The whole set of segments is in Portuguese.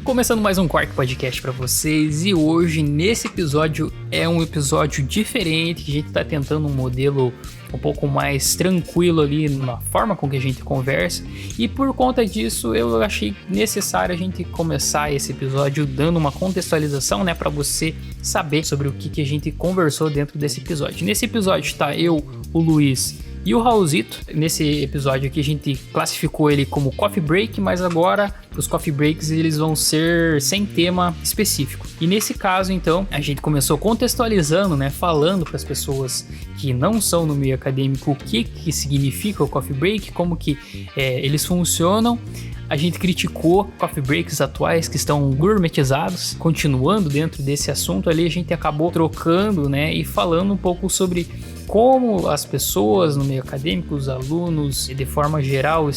Começando mais um Quark Podcast pra vocês, e hoje, nesse episódio, é um episódio diferente, que a gente tá tentando um modelo um pouco mais tranquilo ali na forma com que a gente conversa, e por conta disso eu achei necessário a gente começar esse episódio dando uma contextualização, né, pra você saber sobre o que a gente conversou dentro desse episódio. Nesse episódio tá eu, o Luiz e o Raulzito. Nesse episódio aqui a gente classificou ele como Coffee Break, mas agora os Coffee Breaks eles vão ser sem tema específico. E nesse caso, então, a gente começou contextualizando, né, falando para as pessoas que não são no meio acadêmico o que significa o Coffee Break, como que eles funcionam. A gente criticou coffee breaks atuais que estão gourmetizados. Continuando dentro desse assunto ali, a gente acabou trocando, né, e falando um pouco sobre como as pessoas no meio acadêmico, os alunos, de forma geral,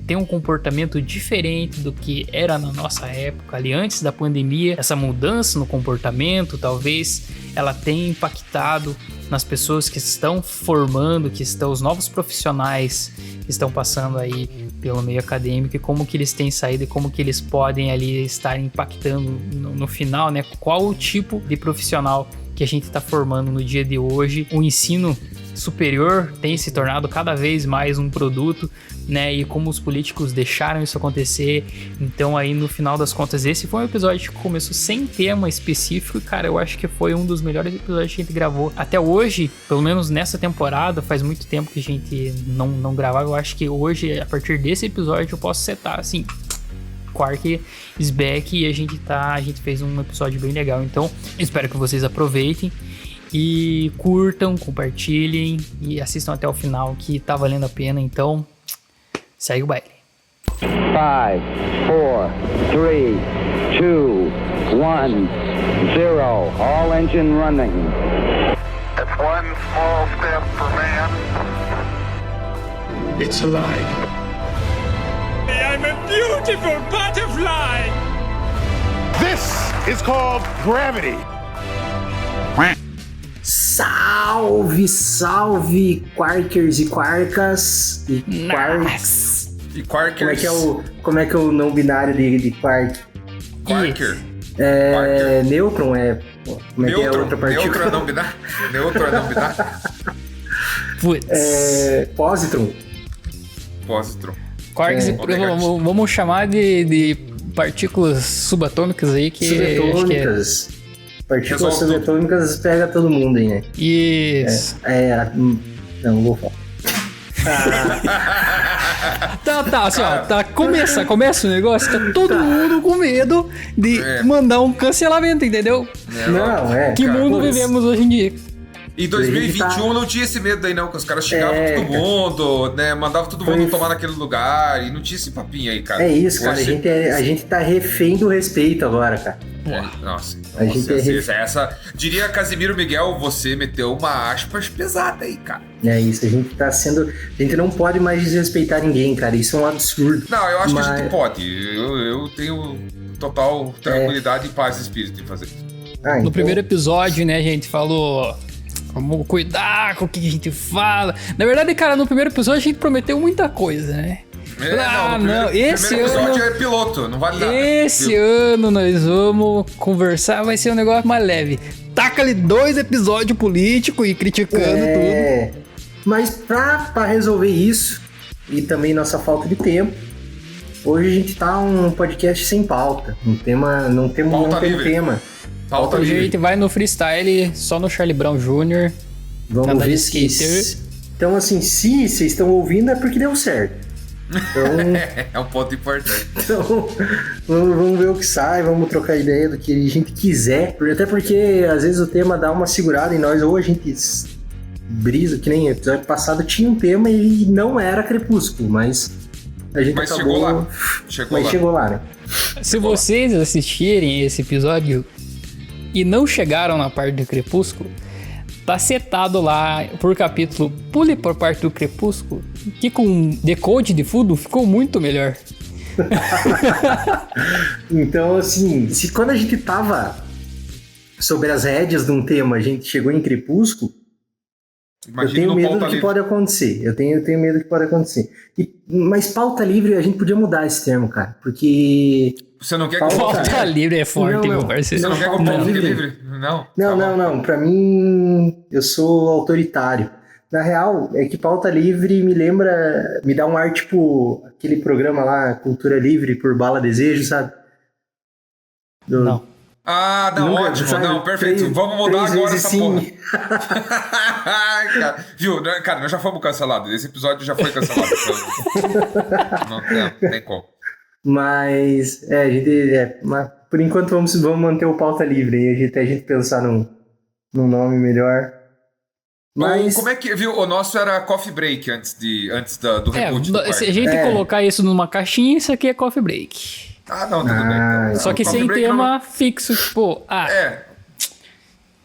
têm um comportamento diferente do que era na nossa época, ali antes da pandemia. Essa mudança no comportamento, talvez, ela tenha impactado nas pessoas que estão formando, os novos profissionais que estão passando aí pelo meio acadêmico, e como que eles têm saído e como que eles podem ali estar impactando no final, né? Qual o tipo de profissional que a gente está formando no dia de hoje. O ensino superior tem se tornado cada vez mais um produto, né? E como os políticos deixaram isso acontecer. Então aí no final das contas esse foi um episódio que começou sem tema específico, e cara, eu acho que foi um dos melhores episódios que a gente gravou até hoje, pelo menos nessa temporada. Faz muito tempo que a gente não gravava. Eu acho que hoje, a partir desse episódio, eu posso setar assim, Quark is back, e a gente fez um episódio bem legal. Então espero que vocês aproveitem e curtam, compartilhem e assistam até o final, que tá valendo a pena. Então segue o baile. 5, 4, 3, 2, 1, 0. All engine running. It's one small step for man. It's alive. I'm a beautiful butterfly! This is called gravity. Salve, salve, Quarkers e Quarkas e Quarks. E Quarkers. Como é que é o não binário de Quark? Quarker. É nêutron, como é que é a outra partícula? Neutro é não binário? Neutro é não binário? Putz. Positron. Positron. Quarks, vamos chamar de partículas subatômicas aí, que subatômicas. Acho que partículas subatômicas pega todo mundo aí, né? Isso. Não vou falar. Tá, assim, ó, começa o negócio, tá todo mundo com medo de mandar um cancelamento, entendeu? Que cara, mundo vivemos hoje em dia? Em 2021 não tinha esse medo aí não, que os caras chegavam todo mundo, né, mandavam todo mundo tomar naquele lugar, e não tinha esse papinho aí, cara. É isso, cara, a gente tá refém do respeito agora, cara. Nossa, a gente essa, diria Casimiro Miguel, você meteu uma aspas pesada aí, cara. É isso, a gente não pode mais desrespeitar ninguém, cara, isso é um absurdo. Não, eu acho que a gente pode, eu tenho total tranquilidade e paz de espírito de fazer isso. No primeiro episódio, né, a gente falou, vamos cuidar com o que a gente fala. Na verdade, cara, no primeiro episódio a gente prometeu muita coisa, né? Esse episódio é piloto, não vale nada. Esse ano nós vamos conversar, vai ser um negócio mais leve. Taca-lhe 2 episódios políticos e criticando tudo. Mas pra resolver isso, e também nossa falta de tempo, hoje a gente tá um podcast sem pauta. Não tem tema. Hoje a gente vai no freestyle, só no Charlie Brown Jr. Vamos ver se... Então, assim, se vocês estão ouvindo é porque deu certo. Então, é um ponto importante. Então, vamos ver o que sai, vamos trocar ideia do que a gente quiser. Até porque, às vezes, o tema dá uma segurada em nós, ou a gente brisa, que nem episódio passado tinha um tema e não era Crepúsculo, mas a gente acabou... Chegou lá, né? Se vocês assistirem esse episódio e não chegaram na parte do Crepúsculo, tá setado lá por capítulo, pule por parte do Crepúsculo, que com decode de fundo ficou muito melhor. Então, assim, se quando a gente tava sobre as rédeas de um tema, a gente chegou em Crepúsculo, eu tenho medo do que pode acontecer. Eu tenho medo do que pode acontecer. Mas pauta livre, a gente podia mudar esse termo, cara, porque Você não quer Pauta- Pauta livre é forte, Não, meu não. parceiro. Você não quer que eu Pauta fique livre. livre? Não. Não. Pra mim, eu sou autoritário. Na real, é que pauta livre me dá um ar tipo aquele programa lá, Cultura Livre por Bala Desejo, sabe? Não. Ah, não, Nunca, ótimo. sabe? Não, perfeito. Três- Vamos mudar três agora vezes essa sim. porra. Cara, viu? Cara, nós já fomos cancelados. Esse episódio já foi cancelado. Então não tem como. Mas, mas por enquanto vamos manter o pauta livre aí, até a gente pensar num nome melhor. Mas, Como é que, viu? O nosso era Coffee Break antes do reboot do Se a quarto. gente colocar isso numa caixinha, isso aqui é coffee break. Ah, não, tudo bem. Então. Só que O Coffee sem Break tema fixo, tipo,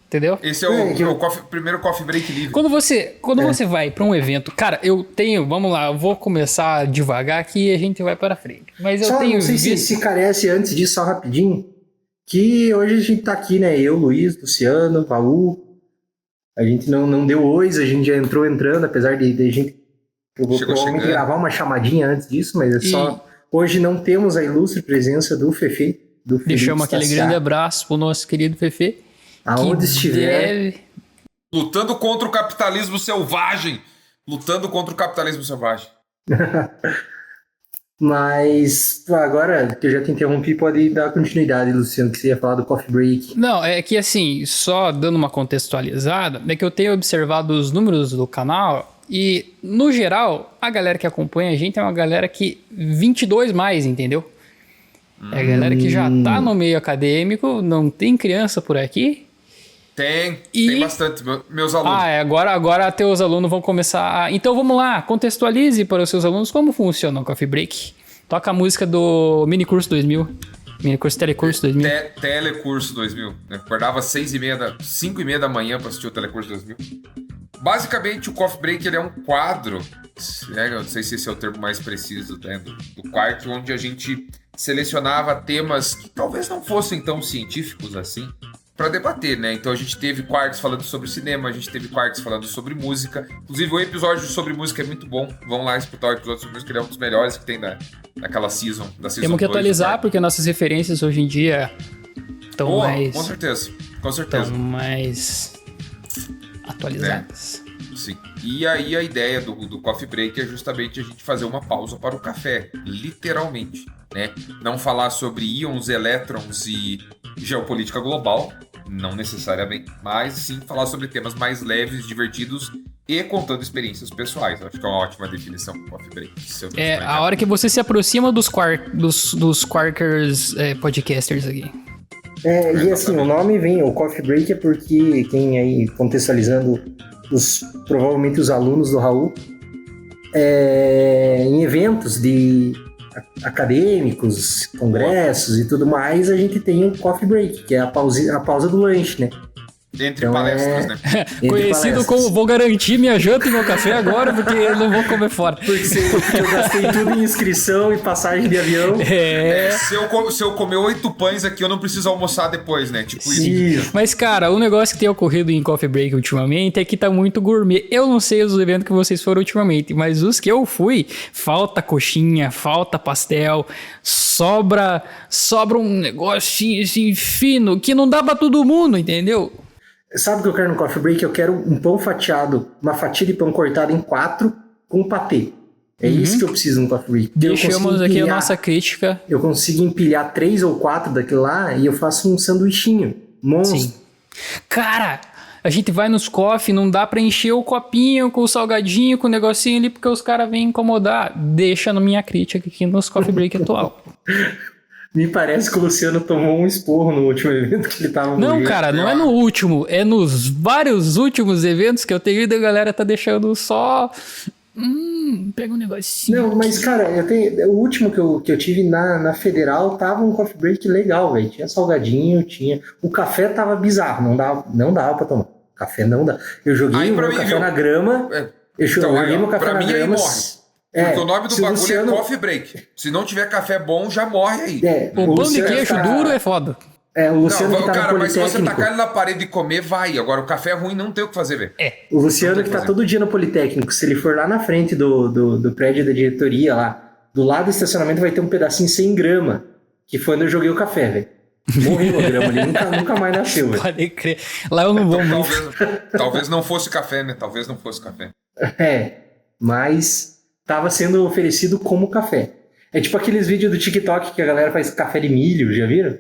entendeu? Esse é o primeiro Coffee Break livre. Quando você vai pra um evento, cara, vamos lá, eu vou começar devagar aqui e a gente vai para frente. Mas eu só tenho não sei visto... se carece antes disso, só rapidinho, que hoje a gente tá aqui, né? Eu, Luiz, Luciano, Raul. A gente não deu ois, a gente já entrando, apesar de a gente provavelmente gravar uma chamadinha antes disso, mas só... Hoje não temos a ilustre presença do Fefe. Deixamos aquele grande abraço pro nosso querido Fefe. Aonde estiver. Lutando contra o capitalismo selvagem. Mas agora que eu já te interrompi, pode dar continuidade, Luciano, que você ia falar do Coffee Break. Não, é que assim, só dando uma contextualizada, é que eu tenho observado os números do canal e, no geral, a galera que acompanha a gente é uma galera que 22 mais, entendeu? É a galera que já tá no meio acadêmico, não tem criança por aqui. Tem bastante, meus alunos. Agora teus alunos vão começar a... Então vamos lá, contextualize para os seus alunos como funciona o Coffee Break. Toca a música do Minicurso 2000. Minicurso Telecurso 2000. Telecurso 2000. Né? Acordava 5h30 da manhã para assistir o Telecurso 2000. Basicamente, o Coffee Break ele é um quadro, eu não sei se esse é o termo mais preciso, né, do quarto, onde a gente selecionava temas que talvez não fossem tão científicos assim, para debater, né? Então a gente teve quartos falando sobre cinema, a gente teve quartos falando sobre música. Inclusive o episódio sobre música é muito bom. Vão lá escutar o episódio sobre música, ele é um dos melhores que tem naquela season, da season. Temos que atualizar, porque nossas referências hoje em dia estão mais... Com certeza. Estão mais atualizadas. Sim. E aí a ideia do Coffee Break é justamente a gente fazer uma pausa para o café, literalmente, né? Não falar sobre íons, elétrons e geopolítica global, não necessariamente, mas sim falar sobre temas mais leves, divertidos e contando experiências pessoais. Acho que é uma ótima definição do Coffee Break. A hora que você se aproxima dos Quarkers podcasters aqui. E assim, o nome vem, o Coffee Break, é porque quem aí, contextualizando provavelmente os alunos do Raul, em eventos acadêmicos, congressos e tudo mais, a gente tem o Coffee Break, que é a pausa do lanche, né? Entre palestras, né? Conhecido como vou garantir minha janta e meu café agora, porque eu não vou comer fora. Porque eu gastei tudo em inscrição e passagem de avião. Se eu comer 8 pães aqui, eu não preciso almoçar depois, né? Tipo isso. Mas, cara, o negócio que tem ocorrido em Coffee Break ultimamente é que tá muito gourmet. Eu não sei os eventos que vocês foram ultimamente, mas os que eu fui, falta coxinha, falta pastel, sobra um negocinho assim fino que não dá pra todo mundo, entendeu? Sabe o que eu quero no Coffee Break? Eu quero um pão fatiado, uma fatia de pão cortada em 4 com patê. É isso que eu preciso no Coffee Break. Deixamos aqui a nossa crítica. Eu consigo empilhar 3 ou 4 daquilo lá e eu faço um sanduichinho monstro. Sim. Cara, a gente vai nos coffee, não dá pra encher o copinho com o salgadinho, com o negocinho ali, porque os caras vêm incomodar. Deixa na minha crítica aqui nos Coffee Break atual. Me parece que o Luciano tomou um esporro no último evento que ele tava Não, cara, não é no último. É nos vários últimos eventos que eu tenho ido, a galera tá deixando só... pega um negocinho. Não, mas, cara, o último que eu tive na Federal tava um Coffee Break legal, velho. Tinha salgadinho, tinha... O café tava bizarro, não dava pra tomar. Café não dá. Eu joguei o meu café na grama. Eu joguei meu café na grama. Porque o nome do bagulho é Coffee Break. Se não tiver café bom, já morre aí. O pão de queijo duro é foda. O Luciano que tá cara, no mas se você Politécnico. tacar ele na parede e comer, vai. Agora, o café ruim não tem o que fazer, velho. O Luciano que tá todo dia no Politécnico, se ele for lá na frente do prédio da diretoria lá, do lado do estacionamento vai ter um pedacinho sem grama. que foi quando eu joguei o café, velho. Morreu a grama ali, nunca mais nasceu, velho. Pode crer. Lá eu não vou muito. Talvez não fosse café, né? Talvez não fosse café. Mas tava sendo oferecido como café. É tipo aqueles vídeos do TikTok que a galera faz café de milho, já viram?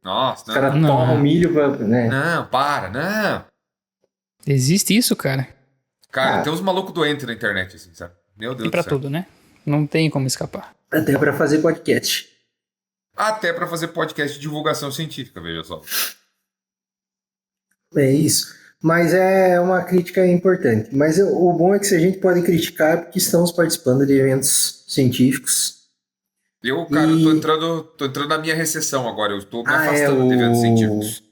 Nossa, Os caras torram milho pra... né? Não, não. Existe isso, cara? Cara, tem uns malucos doentes na internet, assim, sabe? Meu Deus E pra do céu. tudo, né? Não tem como escapar. Até pra fazer podcast. Até pra fazer podcast de divulgação científica, veja só. É isso. Mas é uma crítica importante. Mas o bom é que se a gente pode criticar é porque estamos participando de eventos científicos. Eu, cara, eu tô entrando na minha recessão agora. Eu tô me afastando de eventos científicos.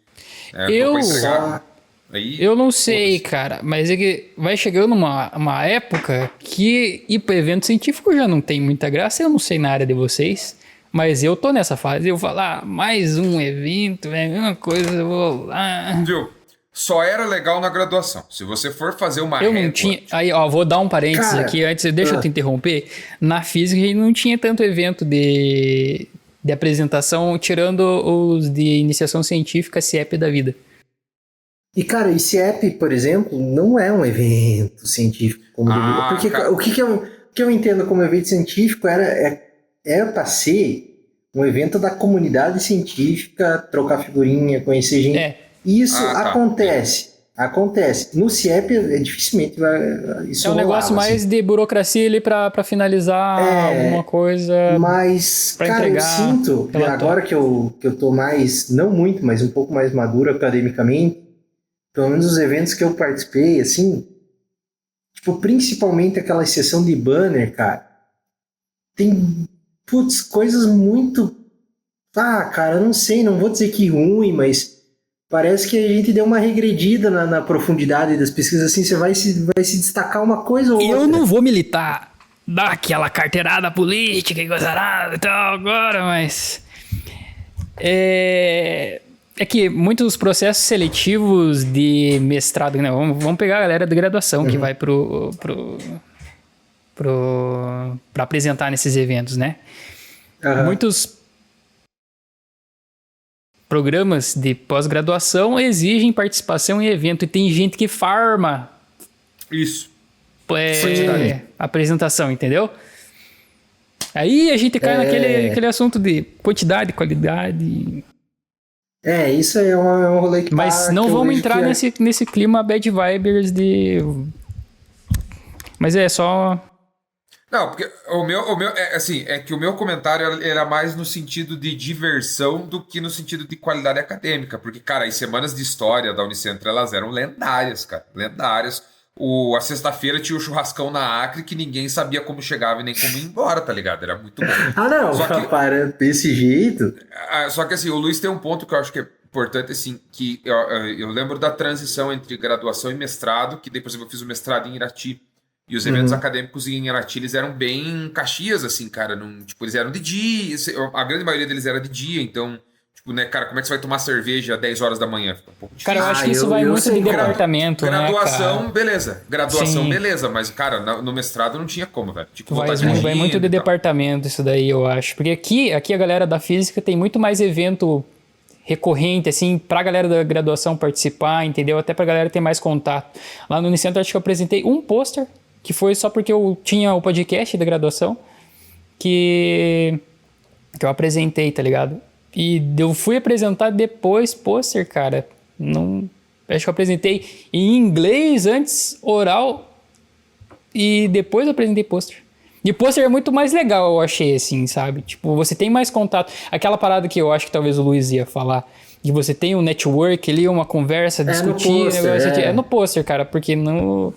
Eu- Tô pra entregar. Aí, Eu não sei, cara, mas é que vai chegando uma época que ir para evento científico já não tem muita graça. Eu não sei na área de vocês, mas eu tô nessa fase. Eu vou falar, mais um evento, é a mesma coisa, eu vou lá. viu? Só era legal na graduação. Se você for fazer uma Eu não régua, tinha. Aí, ó, vou dar um parênteses Cara, aqui antes, deixa eu te interromper. Na física, a gente não tinha tanto evento de apresentação, tirando os de iniciação científica, CIEP da vida. E, cara, esse app, por exemplo, não é um evento científico. Como deveria. Porque cara. o que eu entendo como evento científico é para ser um evento da comunidade científica, trocar figurinha, conhecer gente. Isso tá. acontece. No CIEP, dificilmente vai isso É um negócio rolava, mais assim. de burocracia ali pra finalizar alguma coisa. Mas, pra cara, eu entregar sinto, relatório. agora que eu tô mais, não muito, mas um pouco mais maduro academicamente, pelo menos os eventos que eu participei, assim, tipo, principalmente aquela sessão de banner, cara, tem, coisas muito... cara, eu não sei, não vou dizer que ruim, mas parece que a gente deu uma regredida na profundidade das pesquisas, assim, você vai se destacar uma coisa ou outra. Eu não vou militar, dar aquela carteirada política e coisa nada e tal agora, mas... É que muitos processos seletivos de mestrado, né? Vamos pegar a galera de graduação que vai para apresentar nesses eventos, né? Muitos programas de pós-graduação exigem participação em evento e tem gente que farma Isso. apresentação, entendeu? Aí a gente cai naquele assunto de quantidade, qualidade. Isso aí é um rolê que Mas não que eu vamos vejo entrar que nesse clima bad vibes de... Mas é só... Não, porque o meu é que o meu comentário era mais no sentido de diversão do que no sentido de qualidade acadêmica. Porque, cara, as semanas de história da Unicentro, elas eram lendárias, cara. Lendárias. A sexta-feira tinha o churrascão na Acre que ninguém sabia como chegava e nem como ir embora, tá ligado? Era muito bom. não, Só que- para desse jeito. Só que assim, o Luiz tem um ponto que eu acho que é importante, assim, que eu lembro da transição entre graduação e mestrado, que depois eu fiz o mestrado em Irati. E os eventos acadêmicos em Irati, eles eram bem Caxias, assim, cara. Tipo, eles eram de dia, a grande maioria deles era de dia, então... Tipo, né, cara, como é que você vai tomar cerveja às 10 horas da manhã? Fica um pouco difícil. Cara, eu acho que isso vai muito de departamento, né, Graduação, cara? beleza. Graduação, Sim. beleza. Mas, cara, no mestrado não tinha como, velho. Tipo, Vai muito de departamento isso daí, eu acho. Porque aqui a galera da física tem muito mais evento recorrente, assim, pra galera da graduação participar, entendeu? Até pra galera ter mais contato. Lá no Unicentro, acho que eu apresentei um pôster, que foi só porque eu tinha o podcast da graduação, que eu apresentei, tá ligado? E eu fui apresentar depois pôster, cara. Não, acho que eu apresentei em inglês antes, oral, e depois eu apresentei pôster. E pôster é muito mais legal, eu achei, assim, sabe? Tipo, você tem mais contato. Aquela parada que eu acho que talvez o Luiz ia falar, de você tem um network ali, uma conversa, discutir. no pôster, É no pôster, cara, porque não...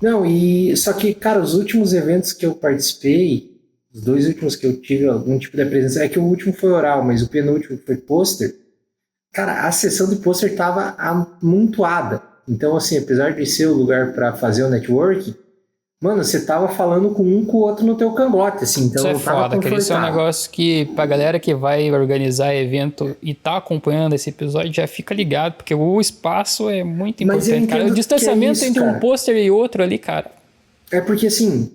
Não, só que, cara, os últimos eventos que eu participei, os 2 últimos que eu tive algum tipo de apresentação, é que o último foi oral, mas o penúltimo foi pôster, cara, a sessão de pôster tava amontoada. Então, assim, apesar de ser o lugar para fazer o networking, mano, você tava falando com o outro no teu cangote, assim, então Isso é eu tava foda, cara. Isso é um confortável. negócio que pra galera que vai organizar evento e tá acompanhando esse episódio já fica ligado, porque o espaço é muito Mas eu importante, cara. O entendo distanciamento que é isso, entre um cara. pôster e outro ali, cara. É porque, assim,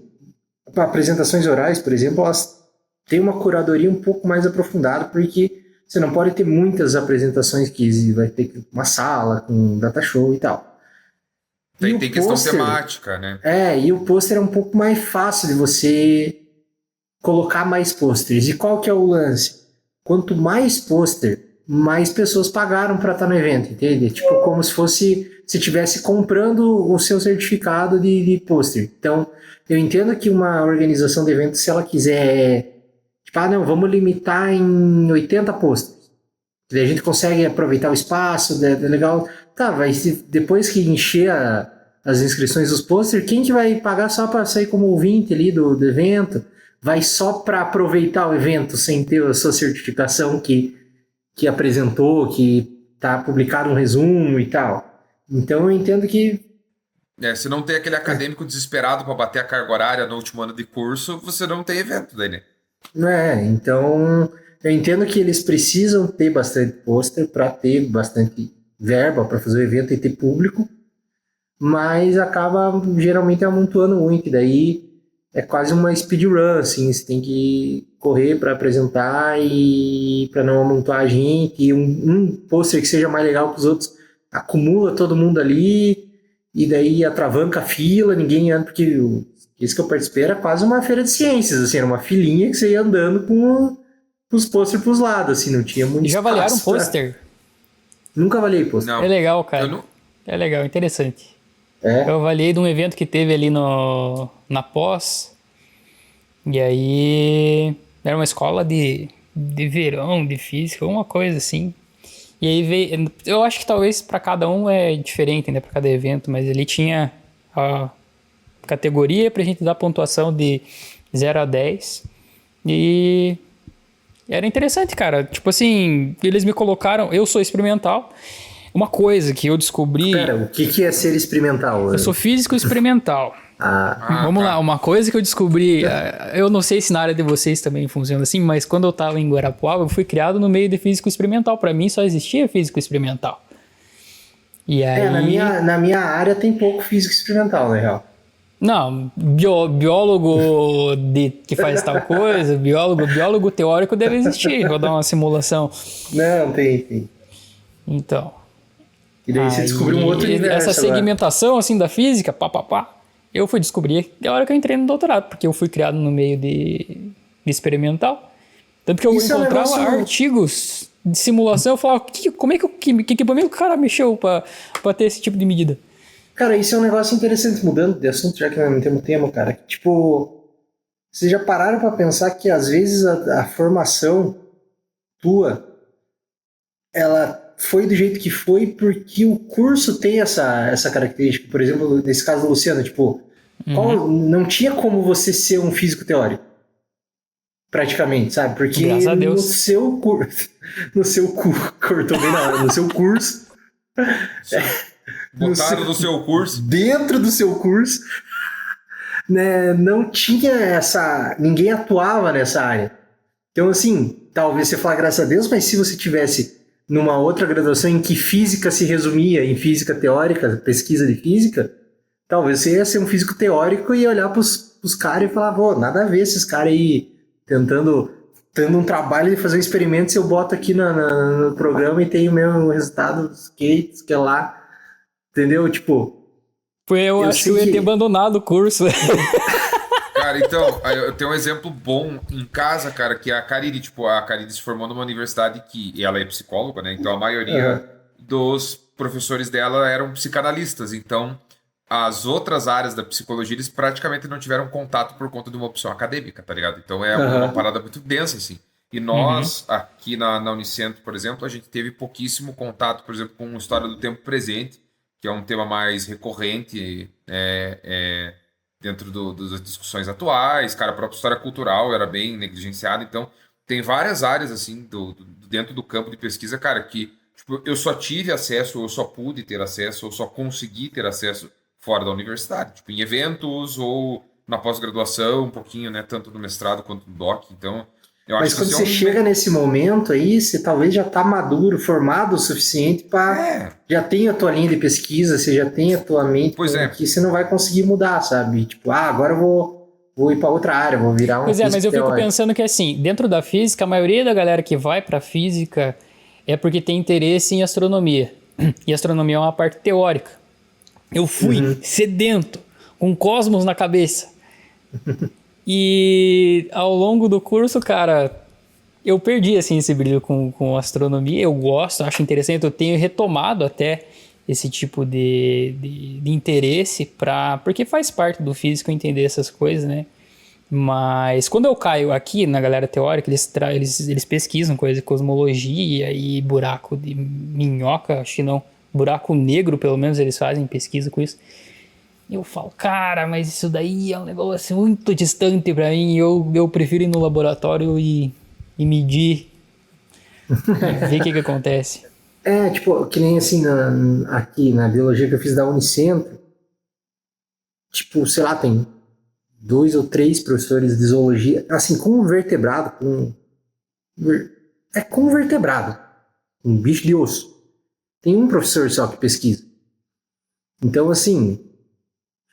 para apresentações orais, por exemplo, elas ter uma curadoria um pouco mais aprofundada, porque você não pode ter muitas apresentações que vai ter uma sala com data show e tal. Tem questão temática, né? E o pôster é um pouco mais fácil de você colocar mais pôsteres. E qual que é o lance? Quanto mais pôster, mais pessoas pagaram para estar no evento, entende? Tipo, como se fosse se estivesse comprando o seu certificado de pôster. Então, eu entendo que uma organização de evento, se ela quiser, tipo, não, vamos limitar em 80 pôsteres. Daí a gente consegue aproveitar o espaço, é legal. Tá, depois que encher as inscrições dos pôsteres, quem que vai pagar só para sair como ouvinte ali do evento? Vai só para aproveitar o evento sem ter a sua certificação que apresentou, que tá publicado um resumo e tal. Então eu entendo que... se não tem aquele acadêmico desesperado para bater a carga horária no último ano de curso, você não tem evento daí, né? Então eu entendo que eles precisam ter bastante pôster para ter bastante verba para fazer o evento e ter público, mas acaba geralmente amontoando muito, daí é quase uma speedrun, assim, você tem que correr para apresentar e para não amontoar a gente, e um pôster que seja mais legal que os outros acumula todo mundo ali, e daí atravanca a fila, ninguém anda, porque isso que eu participei era quase uma feira de ciências, assim, era uma filinha que você ia andando com os pôsteres pros lados, assim, não tinha muito Já espaço. avaliaram pôster? Nunca avaliei pôster. Não. É legal, cara. Não... É legal, interessante. É? Eu avaliei de um evento que teve ali na pós, e aí era uma escola de verão, de física, alguma coisa assim. E aí veio, eu acho que talvez para cada um é diferente, né, para cada evento, mas ele tinha a categoria pra gente dar pontuação de 0 a 10. E era interessante, cara. Tipo assim, eles me colocaram, eu sou experimental. Uma coisa que eu descobri... Pera, o que é ser experimental? Eu sou físico experimental. Vamos lá, uma coisa que eu descobri, eu não sei se na área de vocês também funciona assim, mas quando eu tava em Guarapuava, eu fui criado no meio de físico experimental. Pra mim só existia físico experimental. E aí... na minha área tem pouco físico experimental, na real. Não, biólogo que faz tal coisa, biólogo teórico deve existir, vou dar uma simulação. Não, tem. Então... E daí você descobriu um outro universo. Essa segmentação assim da física, eu fui descobrir na hora que eu entrei no doutorado, porque eu fui criado no meio de experimental. Tanto que eu encontrava artigos de simulação, eu falava, como é que o cara mexeu pra ter esse tipo de medida? Cara, isso é um negócio interessante, mudando de assunto, já que nós não temos tema, cara. Tipo, vocês já pararam pra pensar que às vezes a formação tua, ela foi do jeito que foi porque o curso tem essa característica. Por exemplo, nesse caso do Luciano, tipo, não tinha como você ser um físico teórico. Praticamente, sabe? Porque graças a Deus. no seu curso... Botaram no seu curso. Dentro do seu curso, né, não tinha ninguém atuava nessa área. Então, assim, talvez você fale graças a Deus, mas se você tivesse numa outra graduação em que física se resumia em física teórica, pesquisa de física, talvez você ia ser um físico teórico e ia olhar pros caras e falar, pô, nada a ver esses caras aí tendo um trabalho de fazer um experimento, se eu boto aqui no programa e tenho o mesmo resultado que lá. Entendeu? Tipo... Eu acho que eu ia ter abandonado o curso. Cara, então, eu tenho um exemplo bom em casa, cara, que é a Cariri. Tipo, a Cariri se formou numa universidade e ela é psicóloga, né? Então a maioria dos professores dela eram psicanalistas. Então, as outras áreas da psicologia, eles praticamente não tiveram contato por conta de uma opção acadêmica, tá ligado? Então é uma parada muito densa, assim. E nós, aqui na Unicentro, por exemplo, a gente teve pouquíssimo contato, por exemplo, com História do Tempo Presente, que é um tema mais recorrente dentro das discussões atuais. Cara, a própria história cultural era bem negligenciada. Então, tem várias áreas, assim, dentro do campo de pesquisa, cara, que tipo, eu só tive acesso, eu só pude ter acesso, eu só consegui ter acesso fora da universidade. Tipo, em eventos ou na pós-graduação, um pouquinho, né? Tanto no mestrado quanto no doc. Então... Mas quando você chega nesse momento aí, você talvez já tá maduro, formado o suficiente para já tem a tua linha de pesquisa, você já tem a tua mente que você não vai conseguir mudar, sabe? Tipo, agora eu vou ir para outra área, vou virar um Pois é, mas eu fico teórico. pensando que assim, dentro da física, a maioria da galera que vai pra física é porque tem interesse em astronomia. E astronomia é uma parte teórica. Eu fui sedento, com cosmos na cabeça. E ao longo do curso, cara, eu perdi assim esse brilho com astronomia. Eu gosto, acho interessante, eu tenho retomado até esse tipo de interesse porque faz parte do físico entender essas coisas, né? Mas quando eu caio aqui na galera teórica, eles pesquisam coisa de cosmologia e buraco de minhoca, acho que não, buraco negro pelo menos eles fazem pesquisa com isso. E eu falo, cara, mas isso daí é um negócio muito distante pra mim, eu prefiro ir no laboratório e medir, e ver o que acontece. Tipo, que nem assim, aqui na biologia que eu fiz da Unicentro, tipo, sei lá, tem 2 ou 3 professores de zoologia, assim, com vertebrado, com vertebrado, um bicho de osso. Tem um professor só que pesquisa. Então, assim,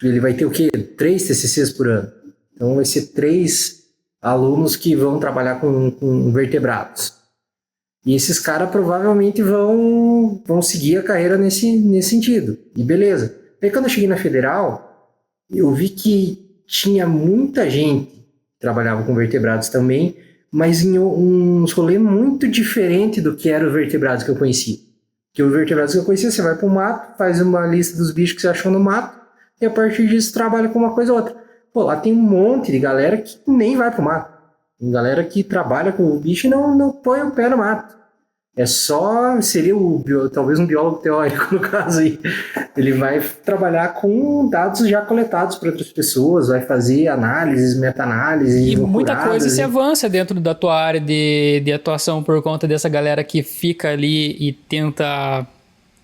ele vai ter o quê? 3 TCCs por ano. Então, vai ser 3 alunos que vão trabalhar com vertebrados. E esses caras provavelmente vão seguir a carreira nesse sentido. E beleza. Aí, quando eu cheguei na Federal, eu vi que tinha muita gente que trabalhava com vertebrados também, mas em uns rolês muito diferentes do que eram os vertebrados que eu conhecia. Porque os vertebrados que eu conhecia, você vai para o mato, faz uma lista dos bichos que você achou no mato, e a partir disso trabalha com uma coisa ou outra. Pô, lá tem um monte de galera que nem vai pro mato. Tem galera que trabalha com o bicho e não põe o pé no mato. Seria talvez um biólogo teórico no caso aí. Ele vai trabalhar com dados já coletados por outras pessoas, vai fazer análises, meta-análises. E muita coisa se avança dentro da tua área de atuação por conta dessa galera que fica ali e tenta,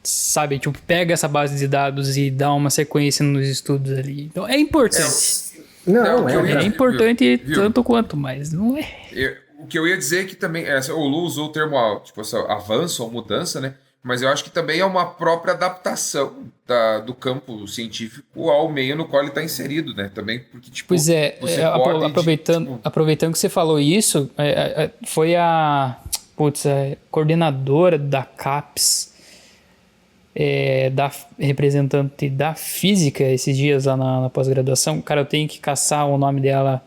sabe, tipo, pega essa base de dados e dá uma sequência nos estudos ali. Então é importante. É importante tanto quanto, mas não é. O que eu ia dizer é que também, o Lu usou o termo tipo, avanço ou mudança, né? Mas eu acho que também é uma própria adaptação do campo científico ao meio no qual ele está inserido, né? Também porque, tipo, pois é, aproveitando que você falou isso, foi a coordenadora da CAPES, da representante da física esses dias lá na pós-graduação. Cara, eu tenho que caçar o nome dela,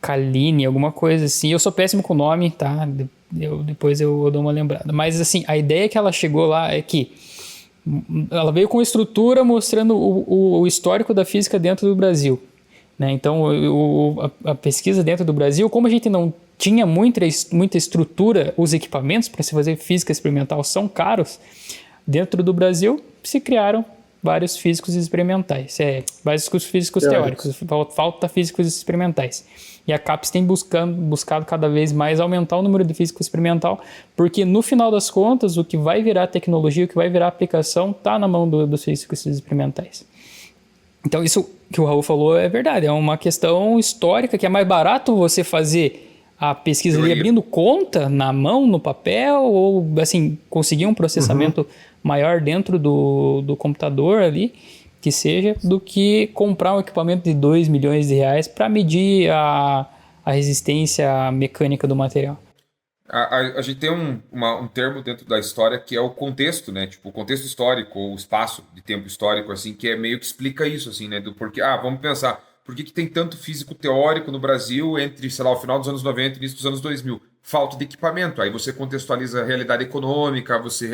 Kaline, alguma coisa assim. Eu sou péssimo com o nome, tá? Depois eu dou uma lembrada. Mas assim, a ideia que ela chegou lá é que ela veio com estrutura mostrando o histórico da física dentro do Brasil, né? Então a pesquisa dentro do Brasil, como a gente não tinha muita estrutura, os equipamentos para se fazer física experimental são caros, dentro do Brasil se criaram vários físicos experimentais, vários físicos teóricos, falta físicos experimentais. E a CAPES tem buscado cada vez mais aumentar o número de físico experimental, porque no final das contas, o que vai virar tecnologia, o que vai virar aplicação, está na mão dos físicos experimentais. Então isso que o Raul falou é verdade, é uma questão histórica, que é mais barato você fazer a pesquisa ali abrindo conta na mão, no papel, ou assim, conseguir um processamento maior dentro do computador ali, que seja, do que comprar um equipamento de 2 milhões de reais para medir a resistência mecânica do material. A gente tem um termo dentro da história que é o contexto, né? Tipo, o contexto histórico, ou o espaço de tempo histórico, assim, que é meio que explica isso, assim, né? Do porquê. Vamos pensar, por que tem tanto físico teórico no Brasil entre, sei lá, o final dos anos 90 e início dos anos 2000? Falta de equipamento. Aí você contextualiza a realidade econômica, você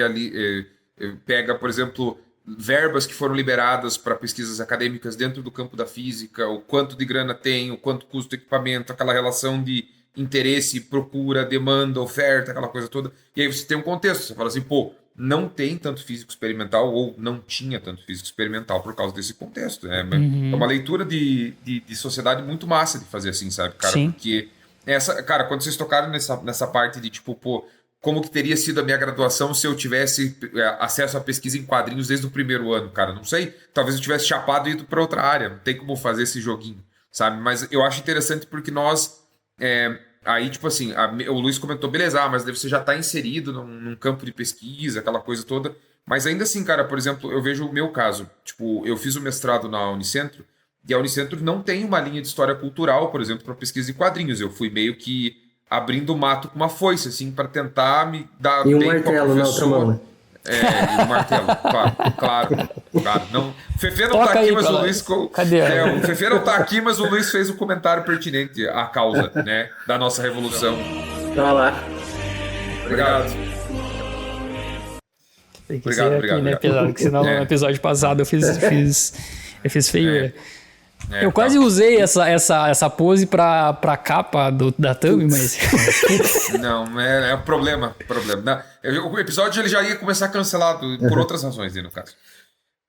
pega, por exemplo, verbas que foram liberadas para pesquisas acadêmicas dentro do campo da física, o quanto de grana tem, o quanto custa o equipamento, aquela relação de interesse, procura, demanda, oferta, aquela coisa toda. E aí você tem um contexto, você fala assim, não tem tanto físico experimental, ou não tinha tanto físico experimental por causa desse contexto. É uma leitura de sociedade muito massa de fazer assim, sabe, cara? Sim. Porque cara, quando vocês tocaram nessa parte de tipo, como que teria sido a minha graduação se eu tivesse acesso à pesquisa em quadrinhos desde o primeiro ano, cara? Não sei. Talvez eu tivesse chapado e ido para outra área. Não tem como fazer esse joguinho, sabe? Mas eu acho interessante porque nós... aí, tipo assim, o Luiz comentou, beleza, mas deve você já tá inserido num campo de pesquisa, aquela coisa toda. Mas ainda assim, cara, por exemplo, eu vejo o meu caso. Tipo, eu fiz o mestrado na Unicentro E a Unicentro não tem uma linha de história cultural, por exemplo, para pesquisa de quadrinhos. Eu fui meio que abrindo o mato com uma foice, assim, para tentar me dar E um bem com a martelo na outra mão, né? E o martelo, claro. Não. O Fefe não Toca tá aqui, aí, mas pra o lá. Luiz. Cadê? O Fefe não tá aqui, mas o Luiz fez um comentário pertinente à causa, né? Da nossa revolução. Tá lá. Obrigado. Tem que Obrigado, ser obrigado, aqui, né, obrigado. pesado? Que senão no episódio passado eu fiz feiura. Eu quase tá. usei essa pose pra capa da thumb, mas... Não, é um problema. Não, o episódio ele já ia começar cancelado por outras razões, no caso.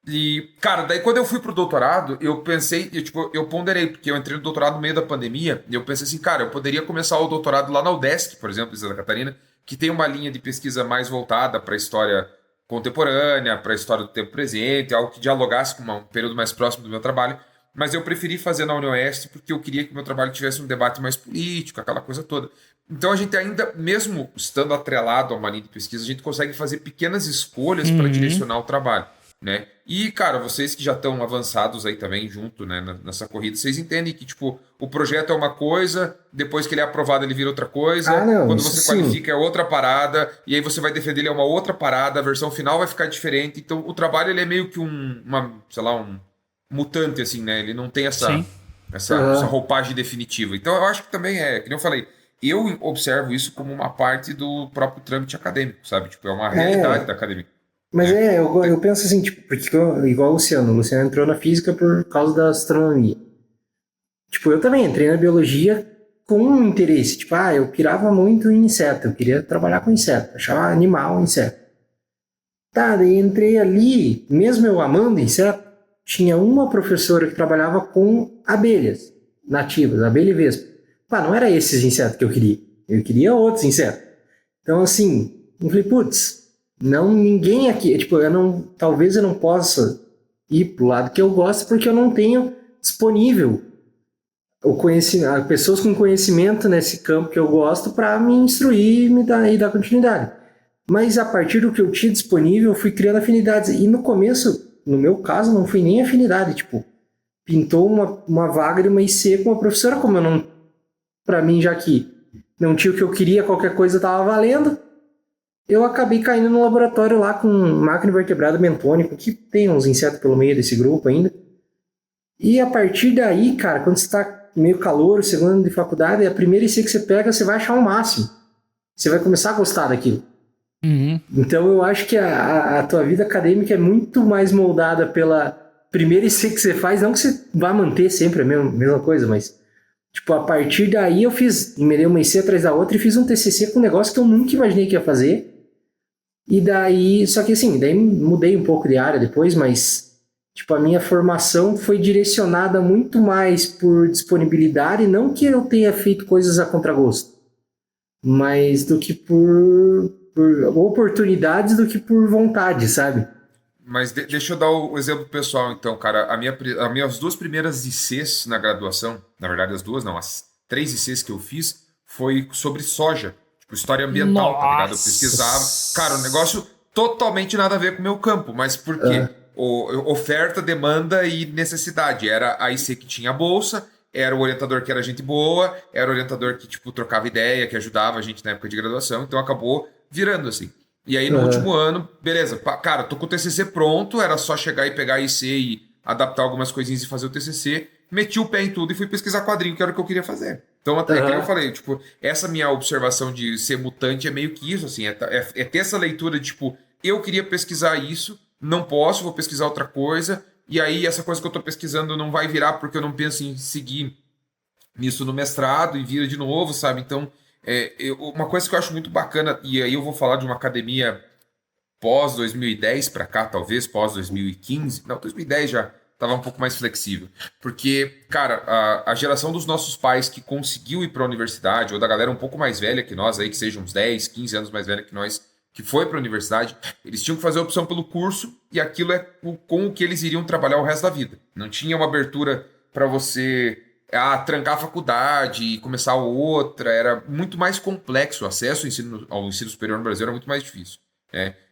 E, cara, daí quando eu fui pro doutorado, eu pensei, eu ponderei, porque eu entrei no doutorado no meio da pandemia, e eu pensei assim, cara, eu poderia começar o doutorado lá na UDESC, por exemplo, em Santa Catarina, que tem uma linha de pesquisa mais voltada para a história contemporânea, para a história do tempo presente, algo que dialogasse com um período mais próximo do meu trabalho. Mas eu preferi fazer na UniOeste porque eu queria que o meu trabalho tivesse um debate mais político, aquela coisa toda. Então a gente ainda, mesmo estando atrelado a uma linha de pesquisa, a gente consegue fazer pequenas escolhas para direcionar o trabalho, né? E, cara, vocês que já estão avançados aí também junto, né, nessa corrida, vocês entendem que, o projeto é uma coisa, depois que ele é aprovado ele vira outra coisa, quando você qualifica é outra parada, e aí você vai defender ele é uma outra parada, a versão final vai ficar diferente. Então o trabalho ele é meio que um mutante, assim, né? Ele não tem essa roupagem definitiva. Então eu acho que também que nem eu falei, eu observo isso como uma parte do próprio trâmite acadêmico, sabe? É uma realidade da academia. Mas eu penso assim, porque igual o Luciano entrou na física por causa da astronomia. Eu também entrei na biologia com um interesse, eu pirava muito em inseto, eu queria trabalhar com inseto, achava animal inseto. Tá, daí entrei ali, mesmo eu amando inseto, tinha uma professora que trabalhava com abelhas nativas, abelha e vespa. Não era esses insetos que eu queria outros insetos. Então assim, eu falei, ninguém aqui, talvez eu não possa ir pro lado que eu gosto porque eu não tenho disponível o conhecimento, pessoas com conhecimento nesse campo que eu gosto para me instruir e dar continuidade. Mas a partir do que eu tinha disponível, eu fui criando afinidades. E no começo, no meu caso, não foi nem afinidade. Pintou uma vaga de uma IC com uma professora, como eu não... Para mim, já que não tinha o que eu queria, qualquer coisa estava valendo. Eu acabei caindo no laboratório lá com máquina invertebrada bentônico, que tem uns insetos pelo meio desse grupo ainda. E a partir daí, cara, quando você está meio calor, segundo ano de faculdade, a primeira IC que você pega, você vai achar o máximo. Você vai começar a gostar daquilo. Uhum. Então eu acho que a tua vida acadêmica é muito mais moldada pela primeira IC que você faz, não que você vá manter sempre a mesma coisa, mas a partir daí eu emendei uma IC atrás da outra e fiz um TCC com um negócio que eu nunca imaginei que ia fazer. E daí, só que assim, daí mudei um pouco de área depois, mas a minha formação foi direcionada muito mais por disponibilidade, não que eu tenha feito coisas a contragosto, mas do que por oportunidades do que por vontade, sabe? Mas deixa eu dar o exemplo pessoal, então, cara. As minhas duas primeiras ICs na graduação, na verdade as 3 ICs que eu fiz, foi sobre soja. História ambiental, tá ligado? Eu pesquisava. Cara, um negócio totalmente nada a ver com o meu campo, mas por quê? Oferta, demanda e necessidade. Era a IC que tinha bolsa, era o orientador que era gente boa, era o orientador que, trocava ideia, que ajudava a gente na época de graduação, então acabou virando, assim. E aí, no último ano, beleza, cara, tô com o TCC pronto, era só chegar e pegar a IC e adaptar algumas coisinhas e fazer o TCC, meti o pé em tudo e fui pesquisar quadrinho, que era o que eu queria fazer. Então, até que eu falei, essa minha observação de ser mutante é meio que isso, assim, é ter essa leitura de, eu queria pesquisar isso, não posso, vou pesquisar outra coisa, e aí essa coisa que eu tô pesquisando não vai virar porque eu não penso em seguir nisso no mestrado e vira de novo, sabe? Então, uma coisa que eu acho muito bacana, e aí eu vou falar de uma academia pós-2010 para cá, talvez, pós-2015, não, 2010 já estava um pouco mais flexível, porque, cara, a geração dos nossos pais que conseguiu ir para a universidade, ou da galera um pouco mais velha que nós, aí que sejam uns 10, 15 anos mais velha que nós, que foi para a universidade, eles tinham que fazer a opção pelo curso, e aquilo é com o que eles iriam trabalhar o resto da vida. Não tinha uma abertura para você trancar a faculdade e começar outra, era muito mais complexo, o acesso ao ensino superior no Brasil era muito mais difícil.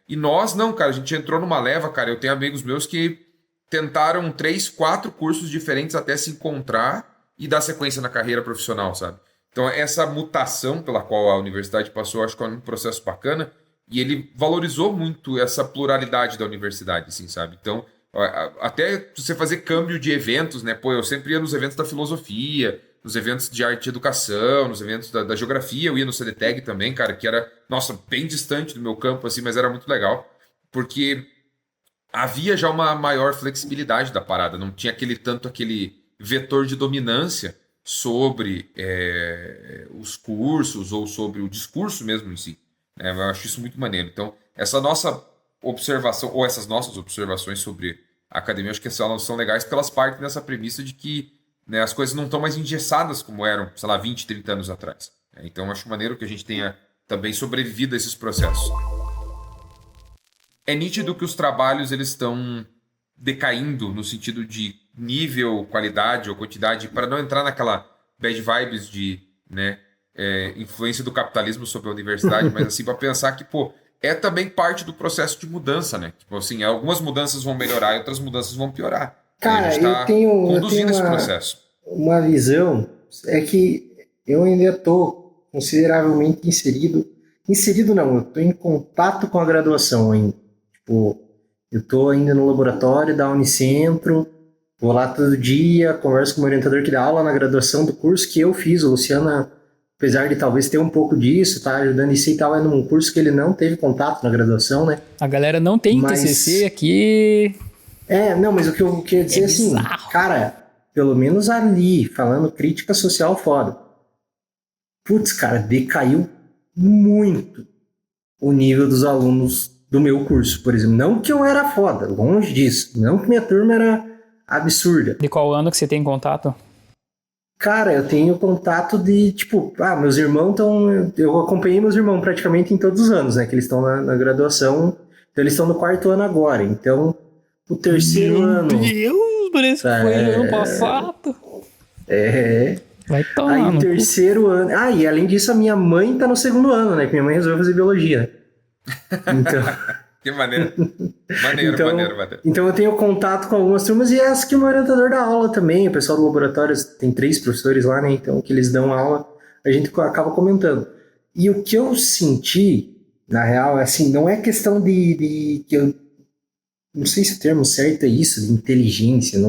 E nós não, cara, a gente entrou numa leva, cara, eu tenho amigos meus que tentaram 3, 4 cursos diferentes até se encontrar e dar sequência na carreira profissional, sabe? Então, essa mutação pela qual a universidade passou, acho que é um processo bacana, e ele valorizou muito essa pluralidade da universidade, assim, sabe? Então, até você fazer câmbio de eventos, né? Pô, eu sempre ia nos eventos da filosofia, nos eventos de arte e educação, nos eventos da geografia, eu ia no CDTEG também, cara, que era, nossa, bem distante do meu campo, assim, mas era muito legal, porque havia já uma maior flexibilidade da parada, não tinha aquele vetor de dominância sobre os cursos ou sobre o discurso mesmo em si. Eu acho isso muito maneiro. Então, essa nossa observação, ou essas nossas observações sobre a academia, acho que elas são legais porque elas partem dessa premissa de que, né, as coisas não estão mais engessadas como eram, sei lá, 20, 30 anos atrás. Então, acho maneiro que a gente tenha também sobrevivido a esses processos. É nítido que os trabalhos eles estão decaindo no sentido de nível, qualidade ou quantidade, para não entrar naquela bad vibes de, né, influência do capitalismo sobre a universidade, mas assim, para pensar que, pô, é também parte do processo de mudança, né? Tipo assim, algumas mudanças vão melhorar e outras mudanças vão piorar. Cara, eu tenho esse processo. Uma visão é que eu ainda estou consideravelmente inserido não, eu estou em contato com a graduação ainda. Tipo, eu estou ainda no laboratório da Unicentro, vou lá todo dia, converso com o meu orientador que dá aula na graduação do curso que eu fiz. O Luciano, apesar de talvez ter um pouco disso, tá ajudando isso e tal, é num curso que ele não teve contato na graduação, né? A galera não tem TCC aqui. Não, mas o que eu queria dizer assim, cara, pelo menos ali, falando crítica social foda. Putz, cara, decaiu muito o nível dos alunos do meu curso, por exemplo. Não que eu era foda, longe disso. Não que minha turma era absurda. De qual ano que você tem contato? Cara, eu tenho contato de, tipo, meus irmãos estão... Eu acompanhei meus irmãos praticamente em todos os anos, né? Que eles estão na graduação. Então, eles estão no 4º ano agora. Então, o 3º ano... Meu Deus, parece que foi ano passado. Vai tomar. Aí, o 3º ano... e além disso, a minha mãe tá no 2º ano, né? Que minha mãe resolveu fazer biologia, né? Então... Que maneiro. Maneiro. Então eu tenho contato com algumas turmas e as que o meu orientador dá aula também. O pessoal do laboratório, tem 3 professores lá, né? Então, que eles dão aula, a gente acaba comentando. E o que eu senti, na real, assim, não é questão de que eu não sei se o termo certo é isso, de inteligência,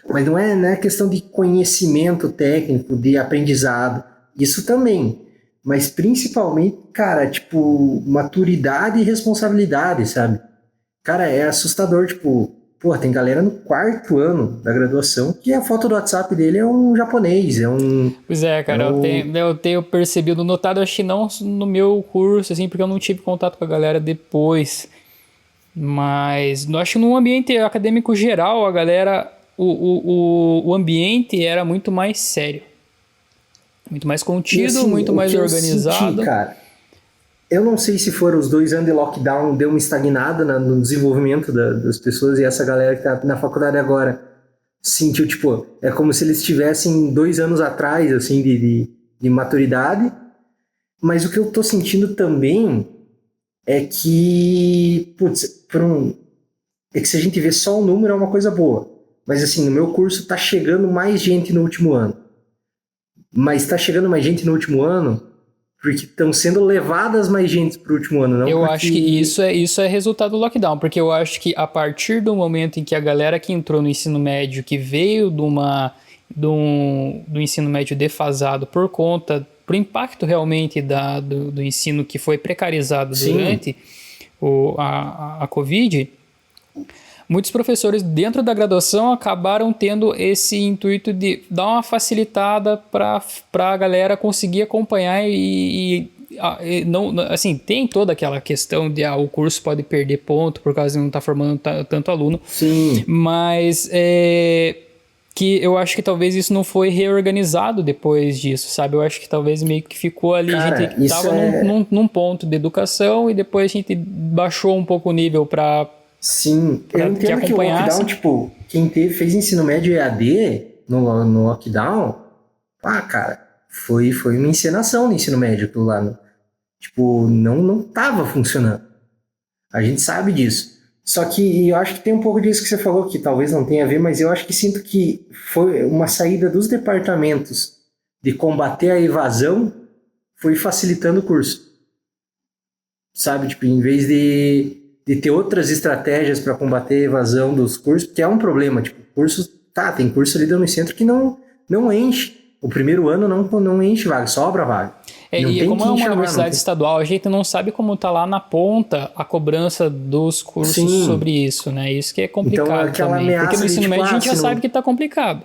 mas não é questão de conhecimento técnico, de aprendizado. Isso também. Mas principalmente, cara, tipo, maturidade e responsabilidade, sabe? Cara, é assustador, tipo, tem galera no 4º ano da graduação que a foto do WhatsApp dele é um japonês, Pois é, cara, eu tenho percebido, notado, acho que não no meu curso, assim, porque eu não tive contato com a galera depois, mas eu acho que no ambiente acadêmico geral, a galera, o ambiente era muito mais sério. Muito mais contido, assim, muito mais organizado. Senti, cara, eu não sei se foram os 2 anos de lockdown, deu uma estagnada no desenvolvimento das pessoas, e essa galera que tá na faculdade agora sentiu, tipo, é como se eles estivessem 2 anos atrás, assim, de maturidade. Mas o que eu tô sentindo também é que, é que se a gente vê só o número é uma coisa boa. Mas assim, no meu curso tá chegando mais gente no último ano. Mas está chegando mais gente no último ano porque estão sendo levadas mais gente para o último ano, não? Eu acho que isso é resultado do lockdown, porque eu acho que a partir do momento em que a galera que entrou no ensino médio, que veio do ensino médio defasado por impacto realmente do ensino que foi precarizado durante a Covid, muitos professores dentro da graduação acabaram tendo esse intuito de dar uma facilitada para a galera conseguir acompanhar e não, assim, tem toda aquela questão de o curso pode perder ponto por causa de não estar formando tanto aluno. Sim. Mas que eu acho que talvez isso não foi reorganizado depois disso, sabe? Eu acho que talvez meio que ficou ali, a gente estava num ponto de educação e depois a gente baixou um pouco o nível para... Sim, eu entendo que o lockdown, tipo, quem fez ensino médio EAD no lockdown, cara, foi uma encenação no ensino médio aquilo lá. Tipo, não tava funcionando. A gente sabe disso. Só que eu acho que tem um pouco disso que você falou, que talvez não tenha a ver, mas eu acho que sinto que foi uma saída dos departamentos de combater a evasão, foi facilitando o curso. Sabe, tipo, em vez de ter outras estratégias para combater a evasão dos cursos, porque é um problema, tipo, cursos, tem curso ali no centro que não enche. O primeiro ano não enche vaga, sobra vaga. E como é uma universidade estadual, a gente não sabe como tá lá na ponta a cobrança dos cursos sobre isso, né? Isso que é complicado então, também. Porque no ensino médio a gente já sabe que tá complicado.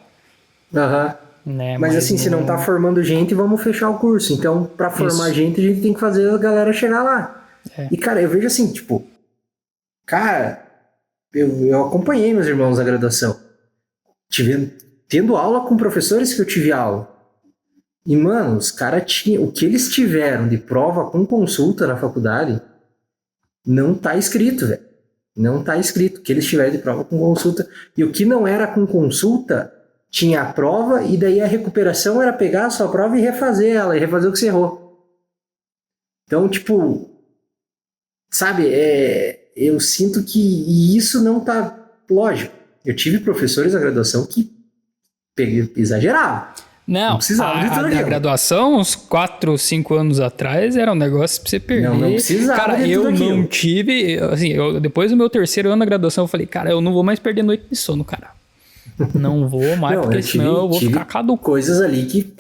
Né? Mas assim, se não tá formando gente, vamos fechar o curso. Então, para formar gente, a gente tem que fazer a galera chegar lá. E, cara, eu vejo assim, tipo... Cara, eu acompanhei meus irmãos na graduação. Tendo aula com professores que eu tive aula. E, mano, os caras tinham... O que eles tiveram de prova com consulta na faculdade não tá escrito, velho. Não tá escrito. O que eles tiveram de prova com consulta. E o que não era com consulta, tinha a prova, e daí a recuperação era pegar a sua prova e refazer ela, e refazer o que você errou. Então, tipo... Sabe, eu sinto que isso não tá... Lógico, eu tive professores na graduação que exageravam. Não precisava de tudo. A graduação, uns 4, 5 anos atrás, era um negócio pra você perder. Não precisava. Cara, eu não tive... Assim, depois do meu terceiro ano da graduação, eu falei, cara, eu não vou mais perder noite de sono, cara. Não vou mais, porque senão eu vou ficar caduco. Coisas ali que,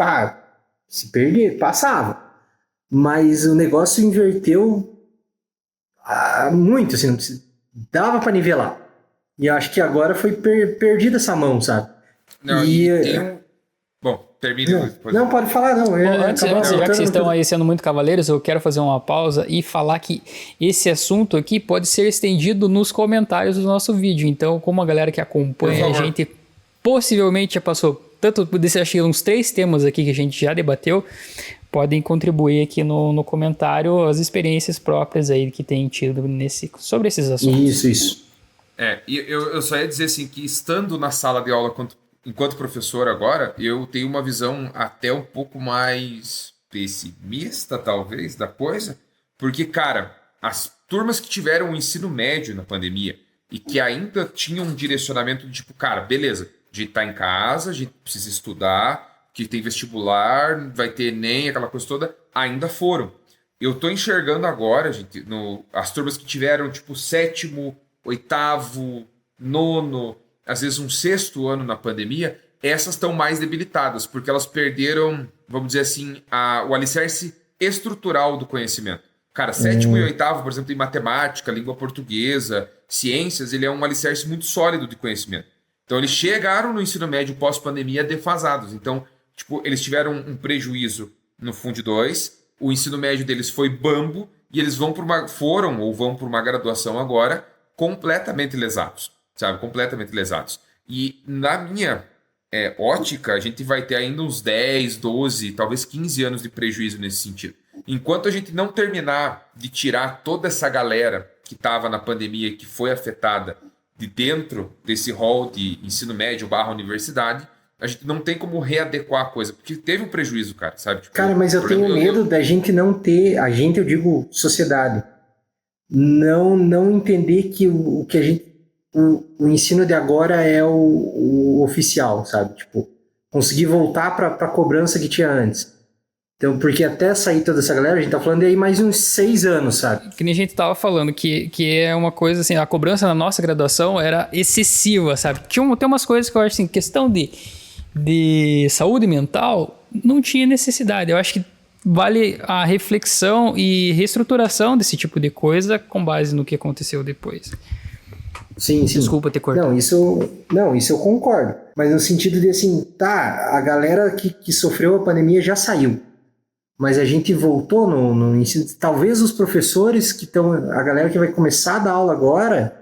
se perder, passava. Mas o negócio inverteu muito, assim, não dava pra nivelar. E acho que agora foi perdida essa mão, sabe? Não, Bom, termina depois. Não, pode falar, não. Antes, já que vocês estão aí sendo muito cavaleiros, eu quero fazer uma pausa e falar que esse assunto aqui pode ser estendido nos comentários do nosso vídeo. Então, como a galera que acompanha a gente possivelmente já passou tanto desse, acho que uns 3 temas aqui que a gente já debateu, podem contribuir aqui no comentário as experiências próprias aí que tem tido sobre esses assuntos. Isso. E eu só ia dizer assim, que estando na sala de aula enquanto professor agora, eu tenho uma visão até um pouco mais pessimista, talvez, da coisa, porque, cara, as turmas que tiveram o ensino médio na pandemia e que ainda tinham um direcionamento de tipo, cara, beleza, a gente tá em casa, a gente precisa estudar, que tem vestibular, vai ter ENEM, aquela coisa toda, ainda foram. Eu tô enxergando agora, gente, as turmas que tiveram, tipo, 7º, 8º, 9º, às vezes um 6º ano na pandemia, essas estão mais debilitadas, porque elas perderam, vamos dizer assim, o alicerce estrutural do conhecimento. Cara, 7º e 8º, por exemplo, em matemática, língua portuguesa, ciências, ele é um alicerce muito sólido de conhecimento. Então, eles chegaram no ensino médio pós-pandemia defasados. Então, tipo, eles tiveram um prejuízo no Fundo 2, o ensino médio deles foi bambo, e eles vão por uma graduação agora completamente lesados, sabe? Completamente lesados. E na minha ótica, a gente vai ter ainda uns 10, 12, talvez 15 anos de prejuízo nesse sentido. Enquanto a gente não terminar de tirar toda essa galera que estava na pandemia e que foi afetada de dentro desse rol de ensino médio / universidade, a gente não tem como readequar a coisa, porque teve um prejuízo, cara, sabe? Tipo, cara, mas eu tenho medo da gente não ter, eu digo sociedade, não entender que o ensino de agora é o oficial, sabe? Tipo, conseguir voltar para a cobrança que tinha antes. Então, porque até sair toda essa galera, a gente tá falando de aí mais uns 6 anos, sabe? Que nem a gente tava falando, que é uma coisa assim, a cobrança na nossa graduação era excessiva, sabe? Tem umas coisas que eu acho assim, questão de saúde mental, não tinha necessidade. Eu acho que vale a reflexão e reestruturação desse tipo de coisa com base no que aconteceu depois. Sim. Desculpa ter cortado. Não, isso eu concordo. Mas no sentido de assim, a galera que sofreu a pandemia já saiu. Mas a gente voltou no ensino. Talvez os professores que estão... A galera que vai começar a dar aula agora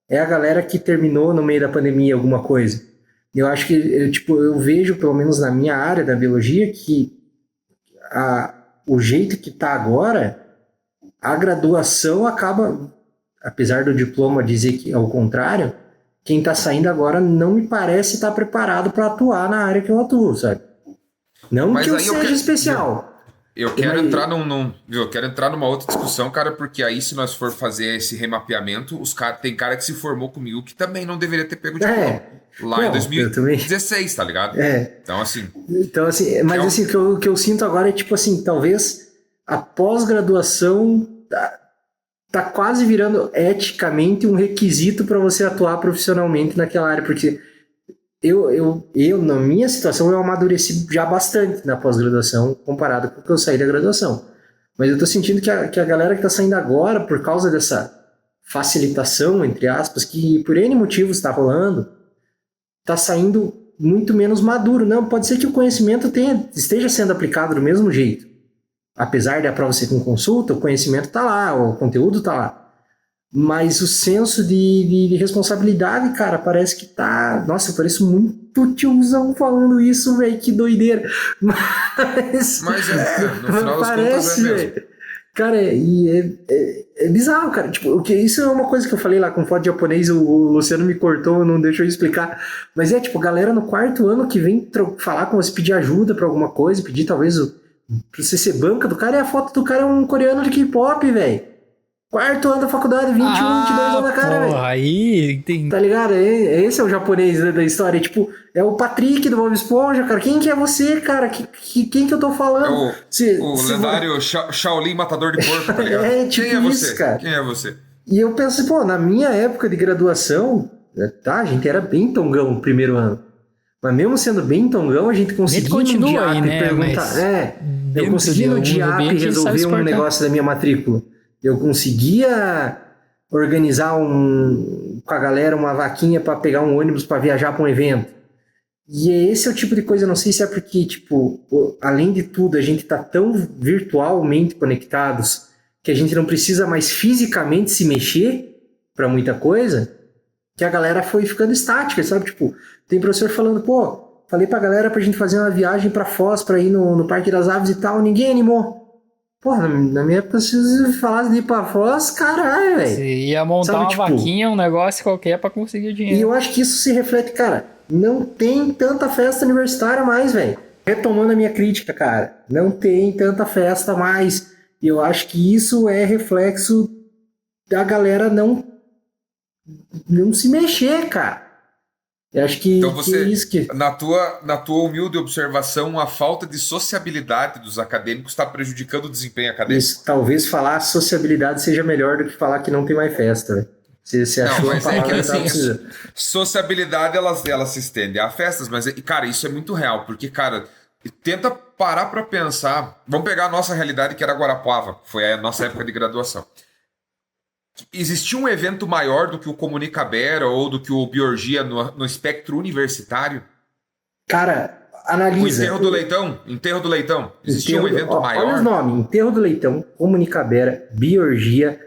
é a galera que terminou no meio da pandemia alguma coisa. Eu acho que, eu vejo, pelo menos na minha área da biologia, que o jeito que está agora, a graduação acaba... Apesar do diploma dizer que é o contrário, quem está saindo agora não me parece estar preparado para atuar na área que eu atuo, sabe? Não que eu seja especial, Eu quero entrar eu quero entrar numa outra discussão, cara, porque aí se nós for fazer esse remapeamento, tem cara que se formou comigo que também não deveria ter pego diploma. Lá em 2016, tá ligado? Então, assim... Mas assim, o que eu sinto agora é tipo assim, talvez a pós-graduação tá quase virando eticamente um requisito para você atuar profissionalmente naquela área, porque eu, na minha situação, eu amadureci já bastante na pós-graduação comparado com o que eu saí da graduação. Mas eu tô sentindo que a galera que tá saindo agora, por causa dessa facilitação, entre aspas, que por N motivos está rolando, tá saindo muito menos maduro. Não, pode ser que o conhecimento esteja sendo aplicado do mesmo jeito. Apesar de a prova ser com consulta, o conhecimento tá lá, o conteúdo tá lá. Mas o senso de responsabilidade, cara, parece que tá... Nossa, eu pareço muito tiozão falando isso, velho, que doideira. Mas no final das contas é mesmo. Cara, é bizarro, cara. Tipo, isso é uma coisa que eu falei lá com foto japonês, o Luciano me cortou, não deixou eu explicar. Mas tipo, galera no quarto ano que vem falar com você, pedir ajuda pra alguma coisa, pedir talvez pra você ser banca do cara, e a foto do cara é um coreano de K-pop, velho. Quarto ano da faculdade, 21, 22 anos na cara, velho. Aí tem... Tá ligado? Esse é o japonês, né, da história. Tipo, é o Patrick do Bob Esponja, cara. Quem que é você, cara? Quem que eu tô falando? O lendário Shaolin Matador de Porco, tá ligado? Tipo quem é você? Isso, cara. Quem é você? E eu penso, pô, na minha época de graduação, tá, a gente era bem tongão no primeiro ano. Mas mesmo sendo bem tongão, a gente conseguia no DIAP perguntar. Eu conseguia no DIAP resolver um negócio da minha matrícula. Eu conseguia organizar com a galera uma vaquinha para pegar um ônibus para viajar para um evento. E esse é o tipo de coisa, não sei se é porque, tipo, além de tudo, a gente tá tão virtualmente conectados que a gente não precisa mais fisicamente se mexer para muita coisa, que a galera foi ficando estática, sabe? Tipo, tem professor falando, pô, falei pra galera pra gente fazer uma viagem pra Foz, pra ir no Parque das Aves e tal, ninguém animou. Porra, na minha época, se você falasse de ir pra Foz, caralho, velho. Você ia montar uma vaquinha, um negócio qualquer pra conseguir dinheiro. E eu acho que isso se reflete, cara, não tem tanta festa universitária mais, velho. Retomando a minha crítica, cara, não tem tanta festa mais. E eu acho que isso é reflexo da galera não se mexer, cara. Eu acho que, então você, que é isso que... na tua humilde observação, a falta de sociabilidade dos acadêmicos está prejudicando o desempenho acadêmico. Isso, talvez falar sociabilidade seja melhor do que falar que não tem mais festa, velho. Você achou não, mas a palavra é que assim, sociabilidade ela se estende a festas, mas, cara, isso é muito real, porque, cara, tenta parar para pensar. Vamos pegar a nossa realidade, que era Guarapuava, foi a nossa época de graduação. Existia um evento maior do que o Comunicabera ou do que o Biorgia no espectro universitário? Cara, analisa. O Enterro do Leitão. Existia um evento maior. Olha os nomes: Enterro do Leitão, Comunicabera, Biorgia,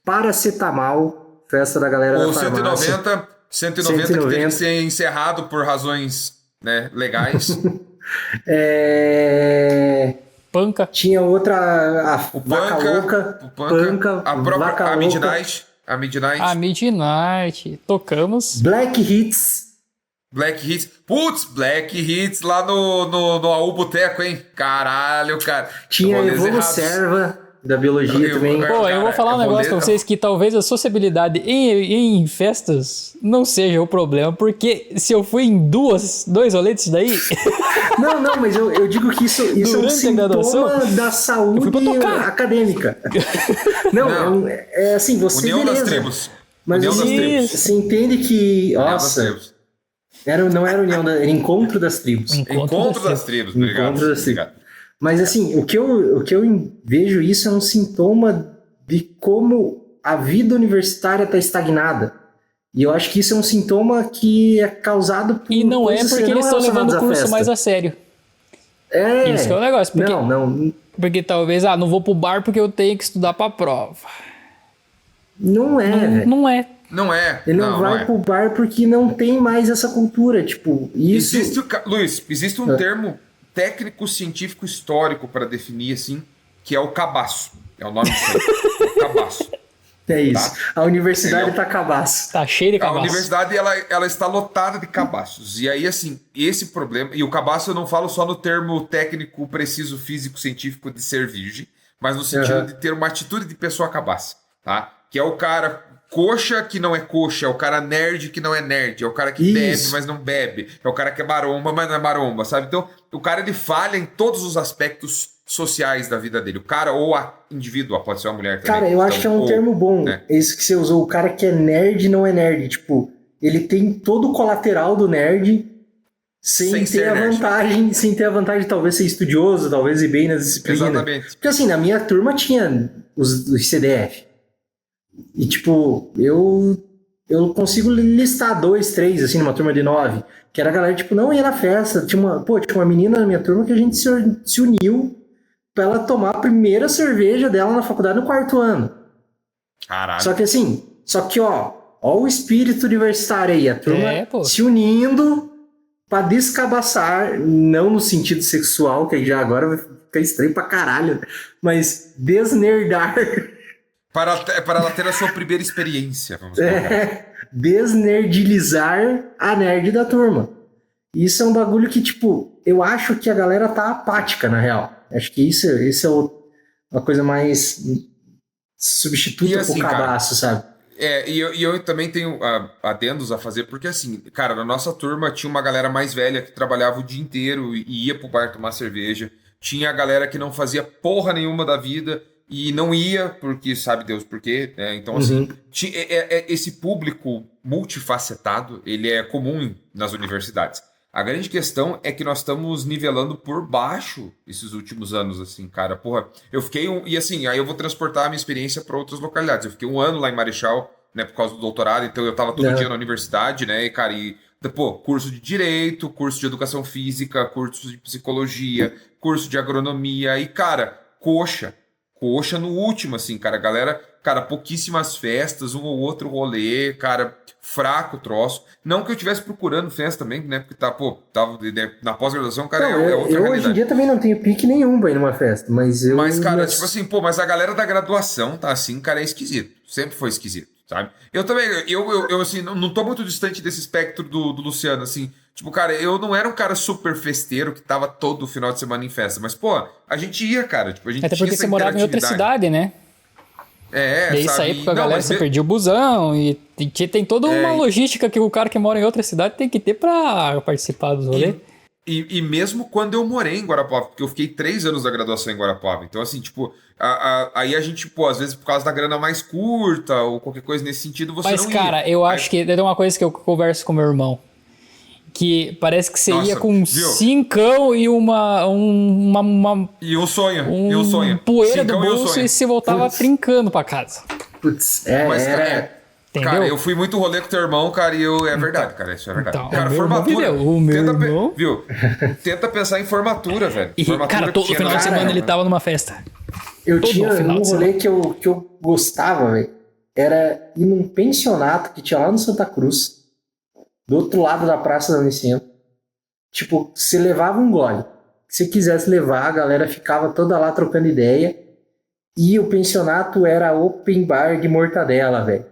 Paracetamol, Festa da Galera da Farmácia. 190 que teve que ser encerrado por razões, né, legais. Panca. Tinha outra, Vaca Louca, a própria Midnight. Tocamos. Black Hits. Putz, Black Hits lá no AU Boteco, hein? Caralho, cara. Tinha Evolucerva da biologia também. Pô, eu vou falar um negócio pra vocês que talvez a sociabilidade em festas não seja o problema, porque se eu fui em dois roletes daí... Não, mas eu digo que isso é um sintoma da saúde acadêmica. Não, é assim, você União beleza. Das tribos. Mas você entende que... Nossa, não era união, era encontro das tribos. Encontro das tribos, obrigado. Mas assim, o que eu vejo isso é um sintoma de como a vida universitária está estagnada. E eu acho que isso é um sintoma que é causado por... E não é porque eles estão levando o curso mais a sério. Isso que é o negócio. Porque, não. Porque talvez, não vou pro bar porque eu tenho que estudar pra prova. Não é. Não é. Não é. Ele não vai pro bar porque não tem mais essa cultura. Tipo, isso... Luiz, existe um termo técnico, científico, histórico para definir, assim, que é o cabaço. É o nome disso. O cabaço. É isso. A universidade tá cabaço. Tá cheio de A cabaço. universidade, ela está lotada de cabaços. E aí, assim, esse problema... E o cabaço eu não falo só no termo técnico, preciso, físico, científico de ser virgem, mas no sentido de ter uma atitude de pessoa cabaça, tá? Que é o cara coxa que não é coxa, é o cara nerd que não é nerd, é o cara que bebe, mas não bebe, é o cara que é maromba, mas não é maromba, sabe? Então, o cara, ele falha em todos os aspectos sociais da vida dele. O cara ou a indivídua, pode ser uma mulher também. Cara, eu acho que é um termo bom. Né? Esse que você usou, o cara que é nerd não é nerd. Tipo, ele tem todo o colateral do nerd sem ter a vantagem, sem ter a vantagem de talvez ser estudioso, talvez ir bem nas disciplinas. Exatamente. Porque assim, na minha turma tinha os CDF. E tipo, eu consigo listar 2, 3, assim, numa turma de 9. Que era a galera, tipo, não ia na festa. Tinha uma menina na minha turma que a gente se uniu pra ela tomar a primeira cerveja dela na faculdade no 4º ano. Caralho. Só que, ó o espírito universitário aí, a turma se unindo pra descabaçar, não no sentido sexual, que aí já agora vai ficar estranho pra caralho, mas desnerdar. Para ela ter a sua primeira experiência, vamos colocar. Desnerdilizar a nerd da turma. Isso é um bagulho que, tipo, eu acho que a galera tá apática, na real. Acho que isso é uma coisa mais substituta assim, pro cabaço, sabe? E eu também tenho adendos a fazer, porque assim, cara, na nossa turma tinha uma galera mais velha que trabalhava o dia inteiro e ia pro bar tomar cerveja. Tinha a galera que não fazia porra nenhuma da vida e não ia, porque sabe Deus por quê, né? Então, assim, esse público multifacetado, ele é comum nas universidades. A grande questão é que nós estamos nivelando por baixo esses últimos anos, assim, cara. Porra, eu fiquei E assim, aí eu vou transportar a minha experiência para outras localidades. Eu fiquei 1 ano lá em Marechal, né, por causa do doutorado, então eu tava todo dia na universidade, né, e, cara, curso de Direito, curso de Educação Física, curso de Psicologia, curso de Agronomia, e, cara, coxa no último, assim, cara, galera, cara, pouquíssimas festas, um ou outro rolê, cara, fraco o troço. Não que eu estivesse procurando festa também, né, porque tava na pós-graduação, cara, é outra realidade. Eu hoje em dia também não tenho pique nenhum pra ir numa festa, mas eu... Mas, cara, tipo assim, mas a galera da graduação tá assim, cara, é esquisito. Sempre foi esquisito, sabe? Eu também, eu assim, não tô muito distante desse espectro do Luciano, assim. Tipo, cara, eu não era um cara super festeiro que tava todo final de semana em festa. Mas, pô, a gente ia, cara. Tipo, a gente até porque você morava em outra cidade, né? E aí sair com a galera, você perdia o busão. E tem toda uma logística que o cara que mora em outra cidade tem que ter pra participar dos rolês. E mesmo quando eu morei em Guarapuava, porque eu fiquei 3 anos da graduação em Guarapuava. Então, assim, tipo, aí a gente, pô, às vezes por causa da grana mais curta ou qualquer coisa nesse sentido, você não ia. Mas, cara, eu acho que tem uma coisa que eu converso com meu irmão. Que parece que você ia com 5 e uma E um sonho. Poeira do bolso e você voltava trincando pra casa. Putz, Entendeu? Cara, eu fui muito rolê com teu irmão, cara, e é verdade, cara, isso é verdade. Então, cara, formatura. Irmão... Tenta pensar em formatura, velho. E, cara, todo final de semana ele tava numa festa. Eu tinha um rolê que eu gostava, velho. Era ir num pensionato que tinha lá no Santa Cruz, do outro lado da Praça da Unicentro. Tipo, você levava um gole. Se quisesse levar, a galera ficava toda lá trocando ideia. E o pensionato era open bar de mortadela, velho.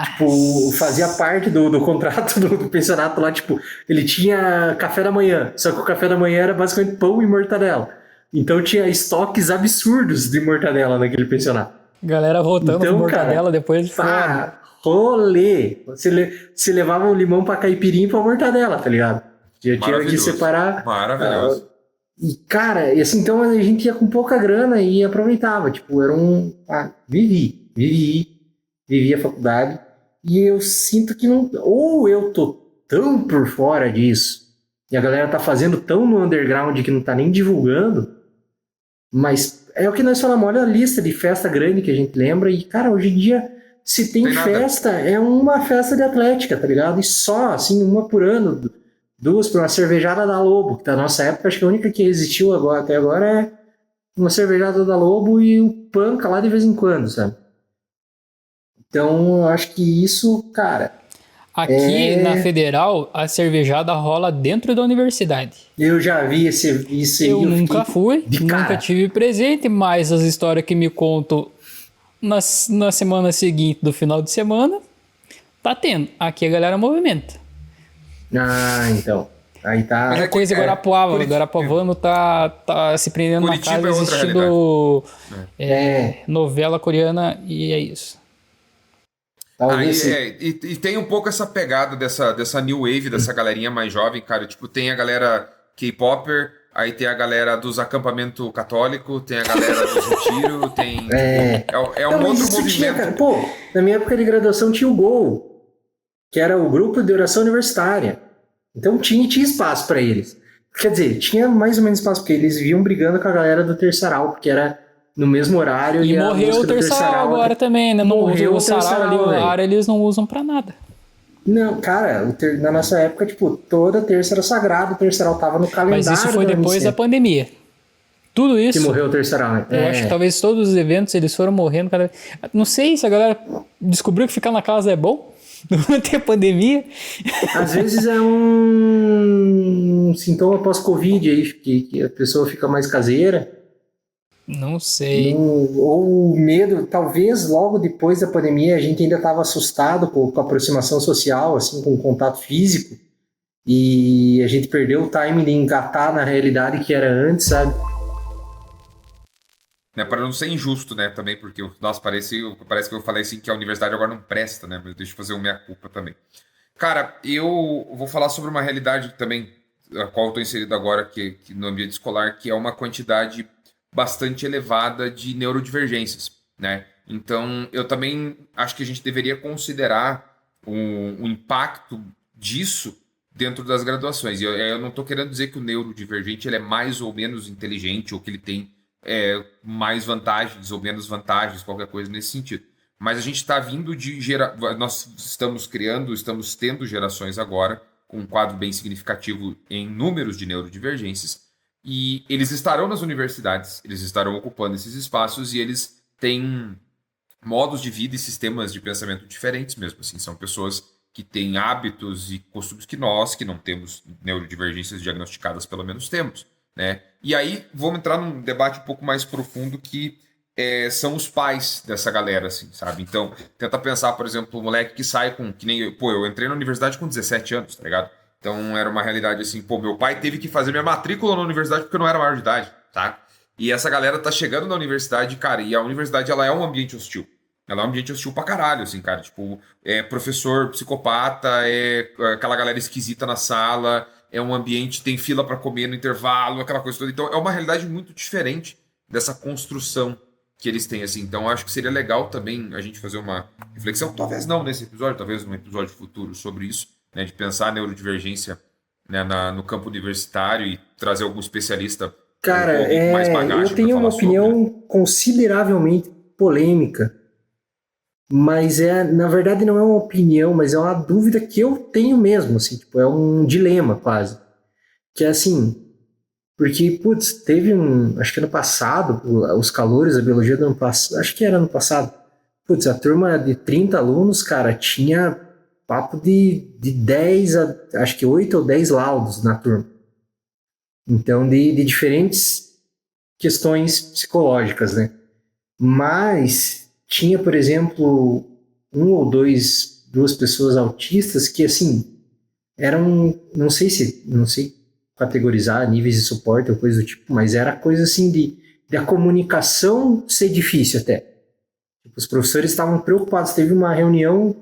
Tipo, fazia parte do contrato do pensionato lá, tipo, ele tinha café da manhã, só que o café da manhã era basicamente pão e mortadela. Então tinha estoques absurdos de mortadela naquele pensionato. Galera rotando com mortadela, cara, depois... rolê! Você levava um limão pra caipirinha e pra mortadela, tá ligado? Já tinha que separar... Maravilhoso. E, cara, assim, então a gente ia com pouca grana e aproveitava. Tipo, era um... Vivi a faculdade, e eu sinto que não... Ou eu tô tão por fora disso, e a galera tá fazendo tão no underground que não tá nem divulgando, mas é o que nós falamos, olha a lista de festa grande que a gente lembra, e, cara, hoje em dia, se tem festa, é uma festa de atlética, tá ligado? E só, assim, uma por ano, 2 por uma cervejada da Lobo, que na nossa época, acho que a única que existiu até agora é uma cervejada da Lobo e o Panca lá de vez em quando, sabe? Então, eu acho que isso, cara... Aqui na Federal, a cervejada rola dentro da universidade. Eu já vi isso aí. Eu nunca fui, nunca tive presente, mas as histórias que me contam na semana seguinte do final de semana, tá tendo. Aqui a galera movimenta. Ah, então. Aí tá. Mas É coisa Guarapuava. Guarapuavano tá se prendendo na Curitiba casa é outra assistindo novela coreana e é isso. Talvez E tem um pouco essa pegada dessa new wave, dessa galerinha mais jovem, cara. Tipo, tem a galera K-popper, aí tem a galera dos acampamentos católicos, tem a galera dos retiro, tem... É um Não, mas outro isso movimento. tinha, cara. Pô, na minha época de graduação tinha o GOL, que era o grupo de oração universitária. Então tinha espaço pra eles. Quer dizer, tinha mais ou menos espaço, porque eles viam brigando com a galera do terçaral, porque era no mesmo horário. E a morreu música o do terçaral agora também, né? Morreu O o sarau ali, terçaral, o velho. área, eles não usam pra nada. Não, cara, na nossa época, tipo, toda terça era sagrado, o terçaral tava no calendário. Mas isso foi da depois da Unicef, pandemia. Tudo isso. que morreu o terçaral, né? Eu acho que talvez todos os eventos eles foram morrendo cada vez. Não sei se a galera descobriu que ficar na casa é bom durante a pandemia. Às vezes é um sintoma pós-Covid aí, que a pessoa fica mais caseira. Não sei. Ou o medo, talvez logo depois da pandemia a gente ainda estava assustado com a aproximação social, assim, com o contato físico, e a gente perdeu o time de engatar na realidade que era antes, sabe? Né, para não ser injusto, né, também, porque, nossa, parece que eu falei assim que a universidade agora não presta, né, mas deixa eu fazer uma meia-culpa também. Cara, eu vou falar sobre uma realidade também, a qual eu estou inserido agora, que no ambiente escolar, que é uma quantidade bastante elevada de neurodivergências, né? Então, eu também acho que a gente deveria considerar o impacto disso dentro das graduações. E eu não estou querendo dizer que o neurodivergente ele é mais ou menos inteligente, ou que ele tem mais vantagens ou menos vantagens, qualquer coisa nesse sentido. Mas a gente está vindo nós estamos tendo gerações agora com um quadro bem significativo em números de neurodivergências, e eles estarão nas universidades, eles estarão ocupando esses espaços, e eles têm modos de vida e sistemas de pensamento diferentes mesmo, assim, são pessoas que têm hábitos e costumes que nós, que não temos neurodivergências diagnosticadas, pelo menos temos, né? E aí vamos entrar num debate um pouco mais profundo que são os pais dessa galera, assim, sabe? Então, tenta pensar, por exemplo, o moleque que sai que nem eu entrei na universidade com 17 anos, tá ligado? Então era uma realidade assim, meu pai teve que fazer minha matrícula na universidade porque eu não era maior de idade, tá? E essa galera tá chegando na universidade, cara, e a universidade ela é um ambiente hostil. Ela é um ambiente hostil pra caralho, assim, cara. Tipo, professor psicopata, aquela galera esquisita na sala, é um ambiente, tem fila pra comer no intervalo, aquela coisa toda. Então é uma realidade muito diferente dessa construção que eles têm, assim. Então eu acho que seria legal também a gente fazer uma reflexão, talvez não nesse episódio, talvez num episódio futuro sobre isso, né, de pensar a neurodivergência, né, no campo universitário e trazer algum especialista. Cara, com mais bagagem eu tenho pra uma falar opinião sobre, né? consideravelmente polêmica, mas na verdade não é uma opinião, mas é uma dúvida que eu tenho mesmo, assim, tipo, é um dilema quase, que é assim, porque, putz, teve acho que ano passado, os calouros da biologia do ano passado, acho que era ano passado, putz, a turma de 30 alunos, cara, tinha papo de 10 acho que 8 ou 10 laudos na turma. Então, de diferentes questões psicológicas, né? Mas tinha, por exemplo, duas pessoas autistas que, assim, eram, não sei categorizar níveis de suporte ou coisa do tipo, mas era coisa assim de a comunicação ser difícil até. Os professores estavam preocupados. Teve uma reunião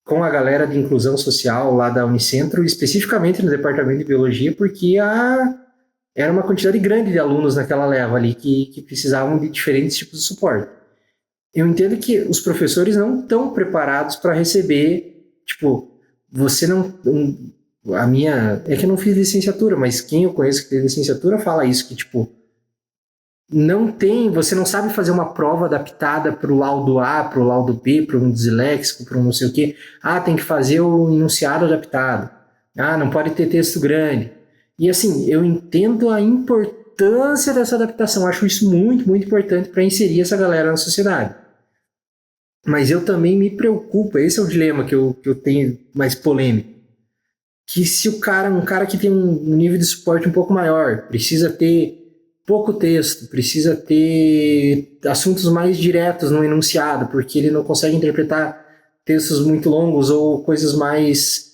com a galera de inclusão social lá da Unicentro, especificamente no departamento de biologia, porque era uma quantidade grande de alunos naquela leva ali que precisavam de diferentes tipos de suporte. Eu entendo que os professores não estão preparados para receber, tipo, você não... é que eu não fiz licenciatura, mas quem eu conheço que fez licenciatura fala isso, que, tipo, você não sabe fazer uma prova adaptada para o laudo A, para o laudo B, para um disléxico, para um não sei o quê. Tem que fazer o enunciado adaptado. Não pode ter texto grande. E assim, eu entendo a importância dessa adaptação. Acho isso muito, muito importante para inserir essa galera na sociedade. Mas eu também me preocupo, esse é o dilema que eu tenho mais polêmico. Que se um cara que tem um nível de suporte um pouco maior, precisa ter pouco texto, precisa ter assuntos mais diretos no enunciado, porque ele não consegue interpretar textos muito longos ou coisas mais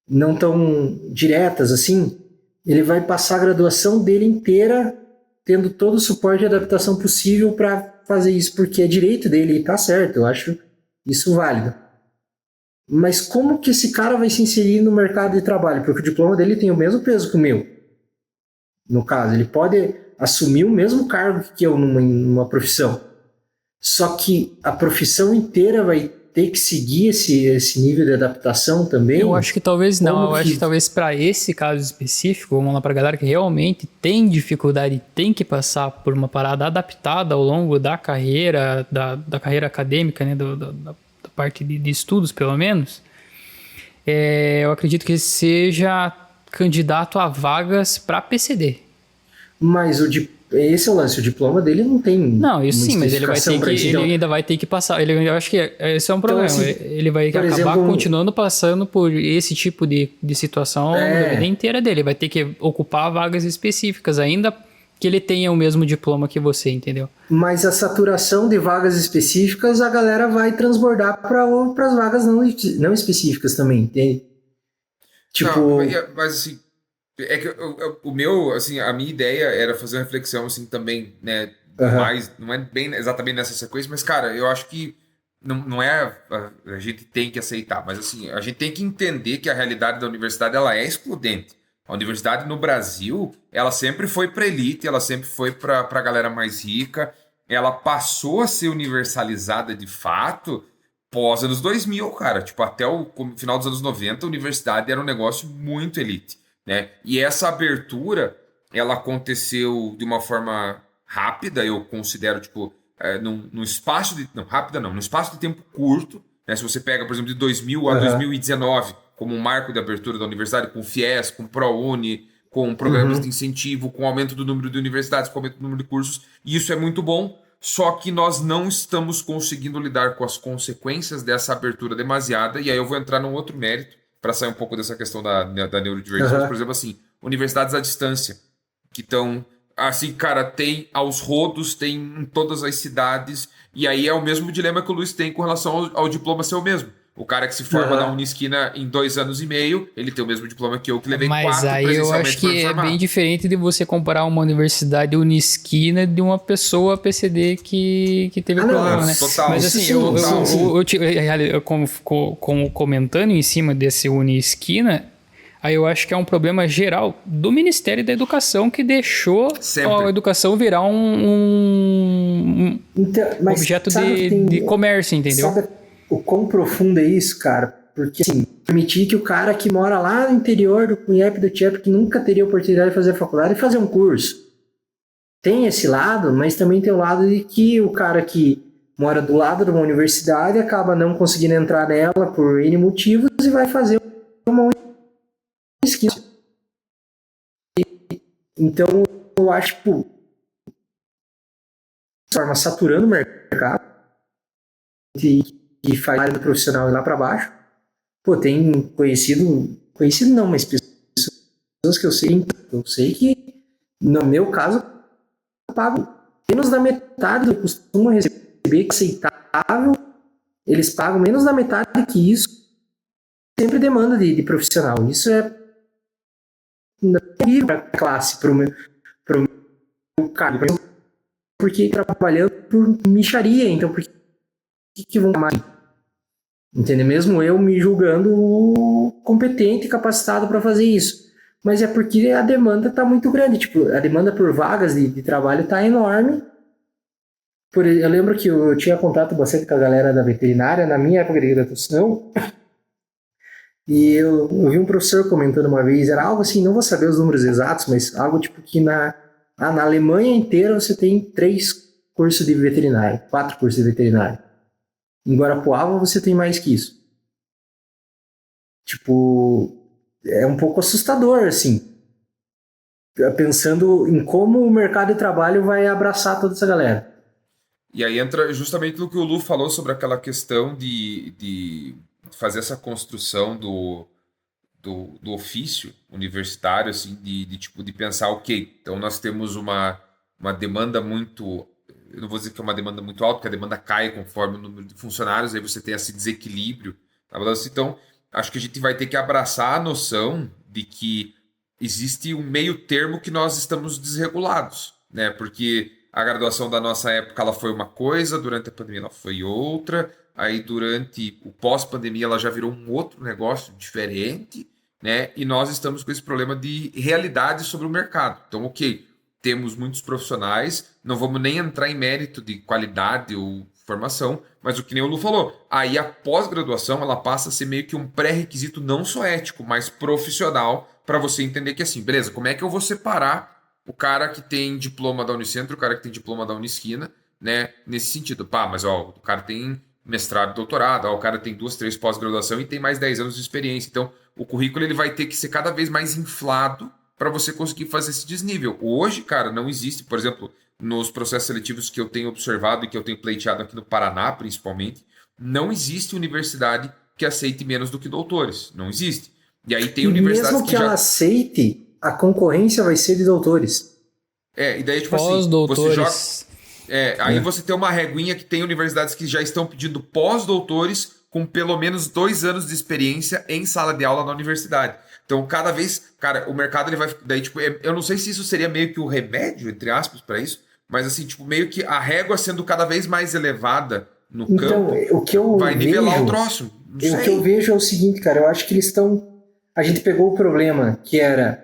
não tão diretas assim, ele vai passar a graduação dele inteira tendo todo o suporte de adaptação possível para fazer isso, porque é direito dele e tá certo, eu acho isso válido. Mas como que esse cara vai se inserir no mercado de trabalho? Porque o diploma dele tem o mesmo peso que o meu. No caso, ele pode assumir o mesmo cargo que eu numa profissão. Só que a profissão inteira vai ter que seguir esse nível de adaptação também? Eu acho que talvez não. Como Eu acho que talvez para esse caso específico, vamos lá para a galera que realmente tem dificuldade, tem que passar por uma parada adaptada ao longo da carreira, da carreira acadêmica, né, da parte de estudos, pelo menos. Eu acredito que seja candidato a vagas para PCD. Mas esse é o lance, o diploma dele não tem. Não, isso sim, mas ele ainda vai ter que passar. Eu acho que esse é um problema. Então, assim, ele vai acabar exemplo, continuando passando por esse tipo de situação a vida inteira dele. Ele vai ter que ocupar vagas específicas, ainda que ele tenha o mesmo diploma que você, entendeu? Mas a saturação de vagas específicas, a galera vai transbordar para as vagas não específicas também, entende? Tipo. Não, mas assim. É que o meu, assim, a minha ideia era fazer uma reflexão, assim, também, né, mais, não é bem exatamente nessa sequência, mas, cara, eu acho que não é, a gente tem que aceitar, mas, assim, a gente tem que entender que a realidade da universidade, ela é excludente. A universidade no Brasil, ela sempre foi para elite, ela sempre foi para a galera mais rica, ela passou a ser universalizada de fato pós anos 2000, cara, tipo, até o final dos anos 90, a universidade era um negócio muito elite. Né? E essa abertura, ela aconteceu de uma forma rápida, eu considero, tipo, num espaço de... Não, rápida não, num espaço de tempo curto, né? Se você pega, por exemplo, de 2000 a 2019, como um marco de abertura da universidade, com FIES, com ProUni, com programas de incentivo, com aumento do número de universidades, com aumento do número de cursos, e isso é muito bom, só que nós não estamos conseguindo lidar com as consequências dessa abertura demasiada, e aí eu vou entrar num outro mérito, para sair um pouco dessa questão da neurodivergência, por exemplo, assim, universidades à distância, que estão, assim, cara, tem aos rodos, tem em todas as cidades, e aí é o mesmo dilema que o Luiz tem com relação ao diploma ser o mesmo. O cara que se forma na Unisquina em 2 anos e meio, ele tem o mesmo diploma que eu, que levei 4 presencialmente. Mas aí eu acho que é bem diferente de você comparar uma universidade Unisquina de uma pessoa PCD que teve problema, né? Total. Mas assim, eu como comentando em cima desse Unisquina, aí eu acho que é um problema geral do Ministério da Educação que deixou a educação virar um objeto de comércio, entendeu? Sabe o quão profundo é isso, cara? Porque, assim, permitir que o cara que mora lá no interior do Cunhep, do Tiep, que nunca teria oportunidade de fazer faculdade, fazer um curso. Tem esse lado, mas também tem o lado de que o cara que mora do lado de uma universidade acaba não conseguindo entrar nela por N motivos e vai fazer uma esquina. Então, eu acho, tipo, de forma saturando o mercado e faz área do profissional ir lá para baixo. Pô, tem conhecido não, mas pessoas que eu sei que, no meu caso, eu pago menos da metade do que costumam receber, que é aceitável, eles pagam menos da metade que isso, sempre demanda de profissional. Isso é terrível para a classe, para o meu cargo, porque trabalhando por micharia, então por que vão mais? Entendeu? Mesmo eu me julgando competente e capacitado para fazer isso. Mas é porque a demanda está muito grande. Tipo, a demanda por vagas de trabalho está enorme. Eu lembro que eu tinha contato bastante com a galera da veterinária na minha época de graduação. E eu vi um professor comentando uma vez, era algo assim, não vou saber os números exatos, mas algo tipo que na Alemanha inteira você tem 3 cursos de veterinária, 4 cursos de veterinária. Em Guarapuava você tem mais que isso. Tipo, é um pouco assustador, assim. Pensando em como o mercado de trabalho vai abraçar toda essa galera. E aí entra justamente no que o Lu falou sobre aquela questão de fazer essa construção do ofício universitário, assim, de pensar, ok, então nós temos uma uma demanda muito... Eu não vou dizer que é uma demanda muito alta, porque a demanda cai conforme o número de funcionários, aí você tem esse desequilíbrio na balança. Então, acho que a gente vai ter que abraçar a noção de que existe um meio termo que nós estamos desregulados, né? Porque a graduação da nossa época ela foi uma coisa, durante a pandemia ela foi outra, aí durante o pós-pandemia ela já virou um outro negócio diferente, né? E nós estamos com esse problema de realidade sobre o mercado. Então, ok, temos muitos profissionais, não vamos nem entrar em mérito de qualidade ou formação, mas o que nem o Lu falou, aí a pós-graduação ela passa a ser meio que um pré-requisito não só ético, mas profissional, para você entender que assim, beleza, como é que eu vou separar o cara que tem diploma da Unicentro, o cara que tem diploma da Unisquina, né, nesse sentido. Pá, mas ó, o cara tem mestrado e doutorado, ó, o cara tem 2, 3 pós-graduação e tem mais 10 anos de experiência. Então, o currículo ele vai ter que ser cada vez mais inflado para você conseguir fazer esse desnível. Hoje, cara, não existe, por exemplo, nos processos seletivos que eu tenho observado e que eu tenho pleiteado aqui no Paraná, principalmente, não existe universidade que aceite menos do que doutores. Não existe. E aí tem universidades mesmo que ela aceite, a concorrência vai ser de doutores. E daí, tipo assim, você joga... Aí você tem uma reguinha que tem universidades que já estão pedindo pós-doutores com pelo menos 2 anos de experiência em sala de aula na universidade. Então, cada vez, cara, o mercado ele vai... Daí, tipo, eu não sei se isso seria meio que o remédio, entre aspas, para isso, mas assim, tipo, meio que a régua sendo cada vez mais elevada no campo, o que eu vai nivelar o troço. O que eu vejo é o seguinte, cara, eu acho que eles estão... A gente pegou o problema que era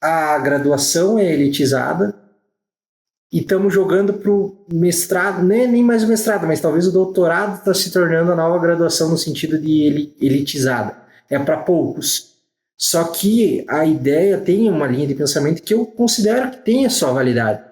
a graduação é elitizada e estamos jogando pro mestrado, nem mais o mestrado, mas talvez o doutorado está se tornando a nova graduação no sentido de elitizada. É para poucos. Só que a ideia tem uma linha de pensamento que eu considero que tem a sua validade,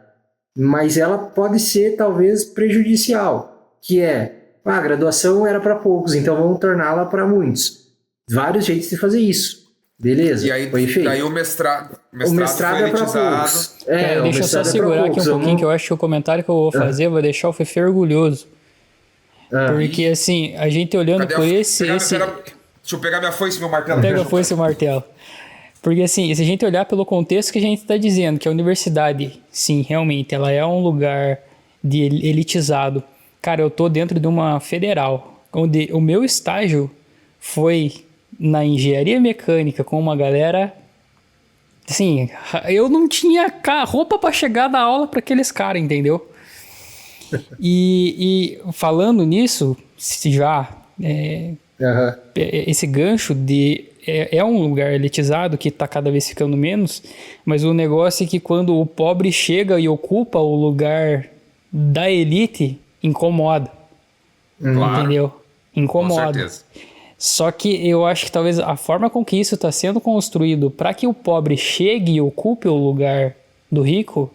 mas ela pode ser talvez prejudicial, que é, a graduação era para poucos, então vamos torná-la para muitos. Vários jeitos de fazer isso. Beleza, e aí, foi feito. Daí o mestrado foi elitizado. Deixa eu só segurar aqui um pouquinho, que eu acho que o comentário que eu vou fazer vai deixar o Fefe orgulhoso. Porque assim, a gente olhando por esse... Deixa eu pegar minha foice e meu martelo. Pega a foice e o martelo. Porque assim, se a gente olhar pelo contexto que a gente está dizendo, que a universidade, sim, realmente, ela é um lugar de elitizado. Cara, eu tô dentro de uma federal, onde o meu estágio foi na engenharia mecânica com uma galera... Assim, eu não tinha roupa para chegar na aula para aqueles caras, entendeu? E falando nisso, se já... Esse gancho de... É um lugar elitizado que está cada vez ficando menos, mas o negócio é que quando o pobre chega e ocupa o lugar da elite, incomoda. Claro. Entendeu? Incomoda. Com certeza. Só que eu acho que talvez a forma com que isso está sendo construído para que o pobre chegue e ocupe o lugar do rico,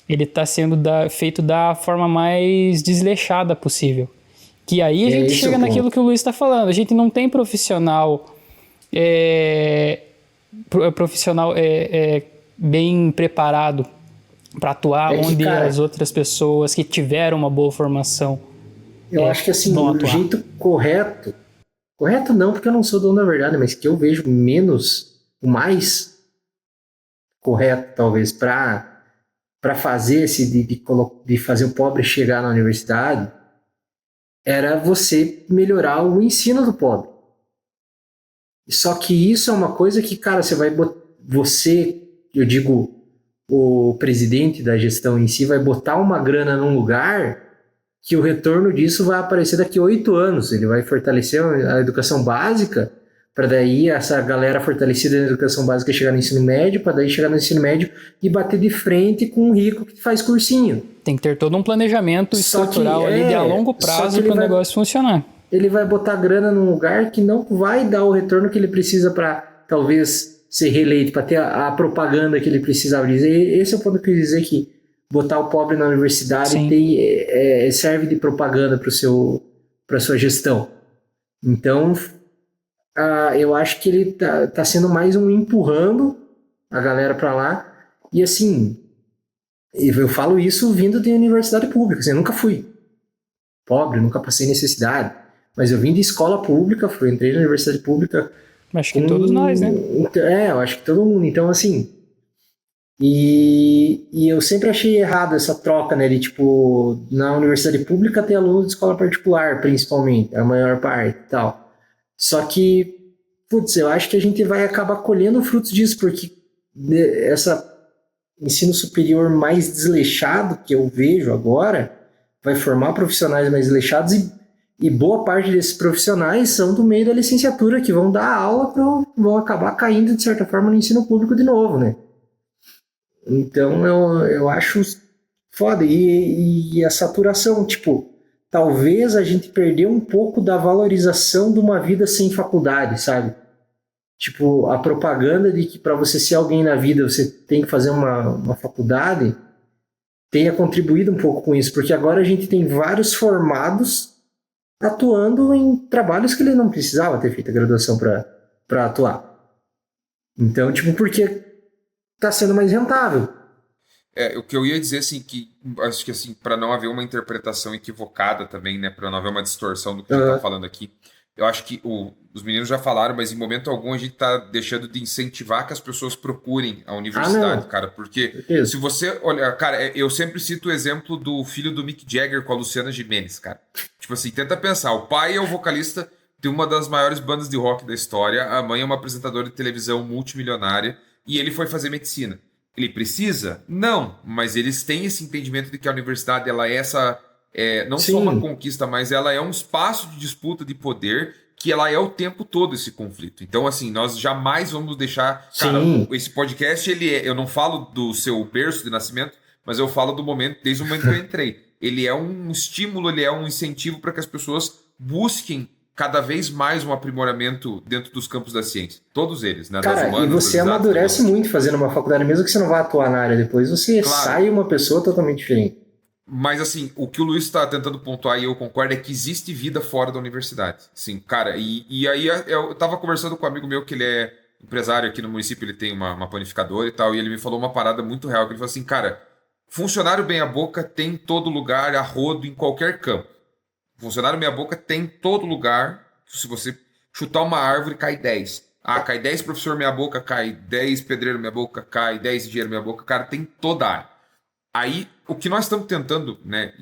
ele está sendo feito da forma mais desleixada possível. Que aí a gente chega naquilo que o Luiz está falando. A gente não tem profissional bem preparado para atuar onde as outras pessoas que tiveram uma boa formação eu acho que assim, o jeito correto não, porque eu não sou dono da verdade, mas que eu vejo o mais correto, talvez, para fazer de fazer o pobre chegar na universidade, era você melhorar o ensino do pobre. Só que isso é uma coisa que, cara, eu digo, o presidente da gestão em si vai botar uma grana num lugar que o retorno disso vai aparecer daqui a 8 anos. Ele vai fortalecer a educação básica, para daí essa galera fortalecida na educação básica chegar no ensino médio, para daí chegar no ensino médio e bater de frente com um rico que faz cursinho. Tem que ter todo um planejamento estrutural ali de a longo prazo para o negócio funcionar. Ele vai botar grana num lugar que não vai dar o retorno que ele precisa para talvez ser reeleito, para ter a propaganda que ele precisava dizer. Esse é o ponto que eu quis dizer, que botar o pobre na universidade serve de propaganda para sua gestão. Então, eu acho que ele tá sendo mais um empurrando a galera para lá. E assim, eu falo isso vindo de universidade pública. Assim, eu nunca fui pobre, nunca passei necessidade. Mas eu vim de escola pública, entrei na universidade pública. Acho que todos nós, né? Eu acho que todo mundo. Então, assim, E eu sempre achei errado essa troca, né? De, tipo, na universidade pública tem aluno de escola particular, principalmente, a maior parte e tal. Só que, putz, eu acho que a gente vai acabar colhendo frutos disso, porque essa ensino superior mais desleixado que eu vejo agora vai formar profissionais mais desleixados e boa parte desses profissionais são do meio da licenciatura, que vão dar aula, vão acabar caindo, de certa forma, no ensino público de novo, né? Então, eu acho foda. E a saturação, tipo, talvez a gente perdeu um pouco da valorização de uma vida sem faculdade, sabe? Tipo, a propaganda de que para você ser alguém na vida você tem que fazer uma faculdade tenha contribuído um pouco com isso, porque agora a gente tem vários formados atuando em trabalhos que ele não precisava ter feito a graduação para atuar. Então, tipo, porque tá sendo mais rentável. O que eu ia dizer, assim, que acho que, assim, para não haver uma interpretação equivocada também, né, para não haver uma distorção do que a gente tá falando aqui, eu acho que os meninos já falaram, mas em momento algum a gente tá deixando de incentivar que as pessoas procurem a universidade, cara, porque se você olhar, cara, eu sempre cito o exemplo do filho do Mick Jagger com a Luciana Gimenez, cara. Tipo assim, tenta pensar, o pai é o vocalista de uma das maiores bandas de rock da história, a mãe é uma apresentadora de televisão multimilionária e ele foi fazer medicina. Ele precisa? Não, mas eles têm esse entendimento de que a universidade ela é essa, não só uma conquista, mas ela é um espaço de disputa de poder que ela é o tempo todo esse conflito. Então, assim, nós jamais vamos deixar... Cara, esse podcast, eu não falo do seu berço de nascimento, mas eu falo do momento, desde o momento que eu entrei. Ele é um estímulo, ele é um incentivo para que as pessoas busquem cada vez mais um aprimoramento dentro dos campos da ciência. Todos eles, né? Cara, humanas, e você amadurece muito fazendo uma faculdade, mesmo que você não vá atuar na área depois, você sai uma pessoa totalmente diferente. Mas, assim, o que o Luiz está tentando pontuar, e eu concordo, é que existe vida fora da universidade. Sim, cara, e aí eu tava conversando com um amigo meu, que ele é empresário aqui no município, ele tem uma panificadora e tal, e ele me falou uma parada muito real, que ele falou assim, cara, funcionário bem a boca tem em todo lugar, a rodo, em qualquer campo. Funcionário meia boca tem em todo lugar. Se você chutar uma árvore, cai 10. Cai 10 professor meia boca, cai 10 pedreiro meia boca, cai 10 engenheiro meia boca. Cara, tem toda a área. Aí, o que nós estamos tentando, né,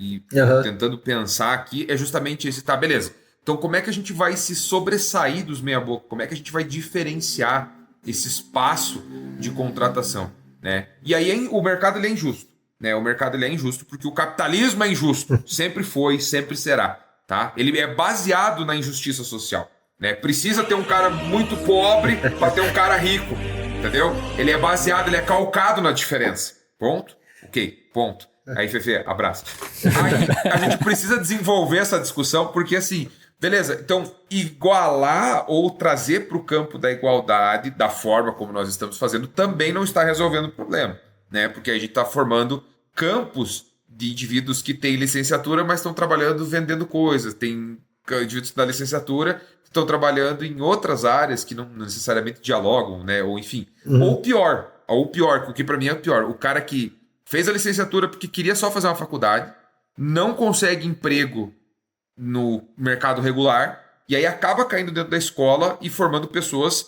tentando pensar aqui é justamente esse, tá, beleza. Então, como é que a gente vai se sobressair dos meia boca? Como é que a gente vai diferenciar esse espaço de contratação, né? E aí, o mercado ele é injusto, né? O mercado ele é injusto porque o capitalismo é injusto. Sempre foi, sempre será. Tá? Ele é baseado na injustiça social, né? Precisa ter um cara muito pobre para ter um cara rico, entendeu? Ele é baseado, ele é calcado na diferença. Ponto? Ok, ponto. Aí, Fefe, abraço. Aí, a gente precisa desenvolver essa discussão porque, assim, beleza, então, igualar ou trazer para o campo da igualdade, da forma como nós estamos fazendo, também não está resolvendo o problema, né? Porque a gente está formando campos de indivíduos que têm licenciatura, mas estão trabalhando vendendo coisas. Tem indivíduos da licenciatura que estão trabalhando em outras áreas que não necessariamente dialogam, né? Ou enfim. Ou pior, o que para mim é o pior. O cara que fez a licenciatura porque queria só fazer uma faculdade, não consegue emprego no mercado regular, e aí acaba caindo dentro da escola e formando pessoas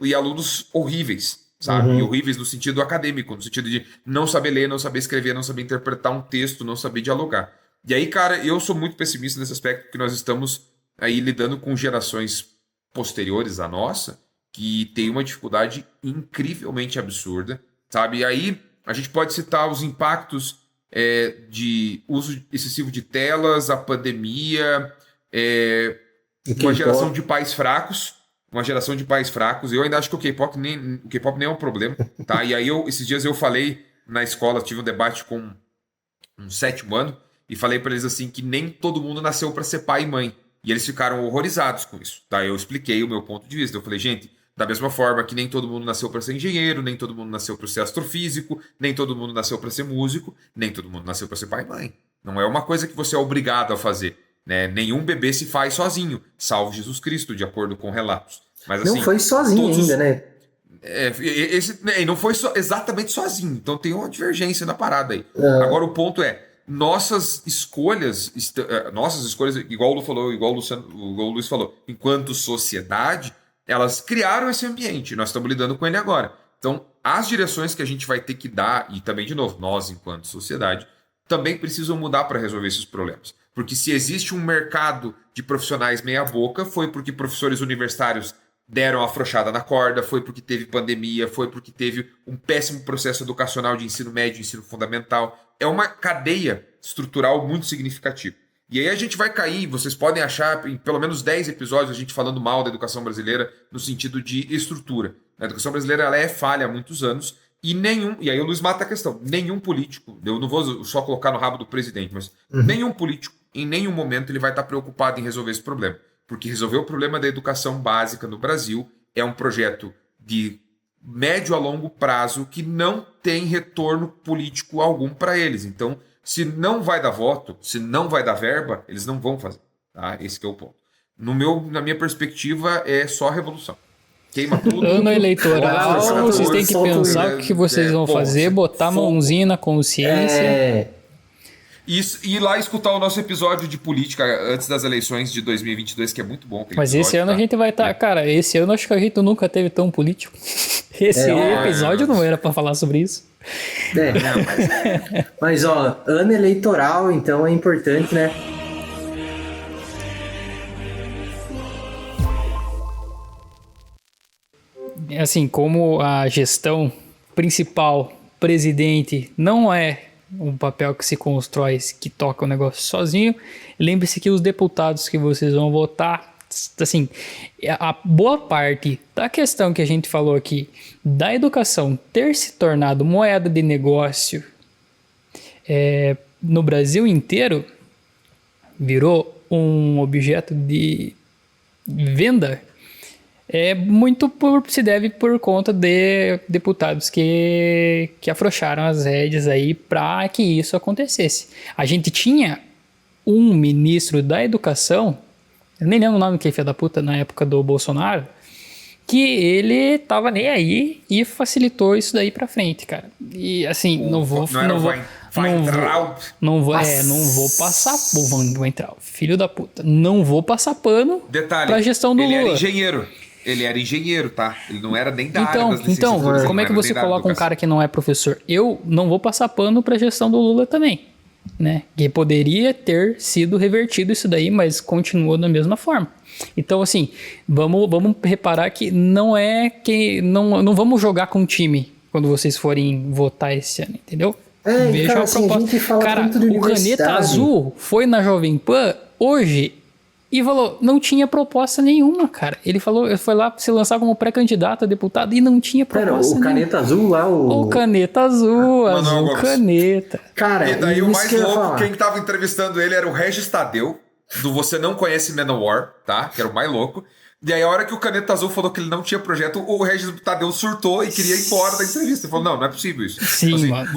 e alunos horríveis. Sabe? E horríveis no sentido acadêmico, no sentido de não saber ler, não saber escrever, não saber interpretar um texto, não saber dialogar. E aí, cara, eu sou muito pessimista nesse aspecto, porque nós estamos aí lidando com gerações posteriores à nossa, que tem uma dificuldade incrivelmente absurda, sabe? E aí, a gente pode citar os impactos de uso excessivo de telas, a pandemia, uma geração de pais fracos, eu ainda acho que o K-pop nem é um problema, tá? E aí, esses dias eu falei na escola, tive um debate com um 7º ano, e falei para eles assim, que nem todo mundo nasceu para ser pai e mãe. E eles ficaram horrorizados com isso, tá? Eu expliquei o meu ponto de vista, eu falei, gente, da mesma forma que nem todo mundo nasceu para ser engenheiro, nem todo mundo nasceu para ser astrofísico, nem todo mundo nasceu para ser músico, nem todo mundo nasceu para ser pai e mãe. Não é uma coisa que você é obrigado a fazer, né? Nenhum bebê se faz sozinho, salvo Jesus Cristo, de acordo com relatos. Mas, assim, não foi sozinho ainda, né? Não foi exatamente sozinho, então tem uma divergência na parada aí. Agora o ponto é, nossas escolhas, igual o Lu falou, igual o Luiz falou, enquanto sociedade, elas criaram esse ambiente, nós estamos lidando com ele agora. Então, as direções que a gente vai ter que dar, e também, de novo, nós, enquanto sociedade, também precisam mudar para resolver esses problemas. Porque se existe um mercado de profissionais meia-boca, foi porque professores universitários deram afrouxada na corda, foi porque teve pandemia, foi porque teve um péssimo processo educacional de ensino médio, ensino fundamental. É uma cadeia estrutural muito significativa. E aí a gente vai cair, vocês podem achar em pelo menos 10 episódios a gente falando mal da educação brasileira no sentido de estrutura. A educação brasileira ela é falha há muitos anos e aí o Luiz mata a questão, nenhum político, eu não vou só colocar no rabo do presidente, mas nenhum político, em nenhum momento ele vai estar preocupado em resolver esse problema. Porque resolver o problema da educação básica no Brasil é um projeto de médio a longo prazo que não tem retorno político algum para eles. Então, se não vai dar voto, se não vai dar verba, eles não vão fazer. Tá? Esse que é o ponto. Na minha perspectiva, é só revolução. Queima tudo. Ano eleitoral, vocês têm que pensar o que vocês vão fazer, botar a mãozinha na consciência. Isso, e ir lá escutar o nosso episódio de política antes das eleições de 2022, que é muito bom. Mas esse ano a gente vai estar... Cara, esse ano acho que a gente nunca teve tão político. Esse episódio não era pra falar sobre isso. Mas, ó, ano eleitoral, então é importante, né? Assim, como a gestão principal, presidente, não é um papel que se constrói, que toca o negócio sozinho, lembre-se que os deputados que vocês vão votar, assim, a boa parte da questão que a gente falou aqui, da educação ter se tornado moeda de negócio no Brasil inteiro, virou um objeto de venda, se deve por conta de deputados que afrouxaram as rédeas aí para que isso acontecesse. A gente tinha um ministro da educação, eu nem lembro o nome que é filho da puta na época do Bolsonaro, que ele tava nem aí e facilitou isso daí pra frente, cara. E assim, não vou passar, filho da puta, não vou passar pano pra gestão do Lula. Ele era engenheiro, tá? Ele não era nem da área das licenciaturas. Então, como é que você coloca um cara que não é professor? Eu não vou passar pano pra gestão do Lula também, né? Que poderia ter sido revertido isso daí, mas continuou da mesma forma. Então, assim, vamos reparar que não vamos jogar com o time quando vocês forem votar esse ano, entendeu? Veja cara, assim, a gente fala tanto de o Caneta Azul foi na Jovem Pan hoje e falou, não tinha proposta nenhuma, cara. Ele foi lá se lançar como pré-candidato a deputado e não tinha proposta nenhuma. Caneta Azul lá, o Caneta Azul, Azul Caneta. Cara, e daí o mais louco, quem tava entrevistando ele era o Regis Tadeu, do Você Não Conhece Manowar, tá? Que era o mais louco. E aí a hora que o Caneta Azul falou que ele não tinha projeto, o Regis Tadeu surtou e queria ir embora da entrevista. Ele falou, não é possível isso. Sim, assim, mano.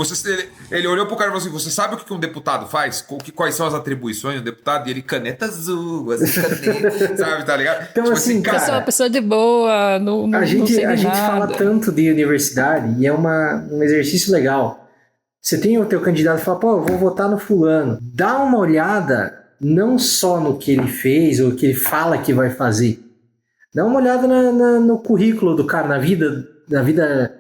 Ele olhou pro cara e falou assim, você sabe o que um deputado faz? Quais são as atribuições do deputado? E ele, caneta azul, assim, caneta, sabe, tá ligado? Então tipo assim, cara... Eu sou uma pessoa de boa, a gente fala tanto de universidade e é um exercício legal. Você tem o teu candidato e fala, pô, eu vou votar no fulano. Dá uma olhada não só no que ele fez ou o que ele fala que vai fazer. Dá uma olhada no currículo do cara, na vida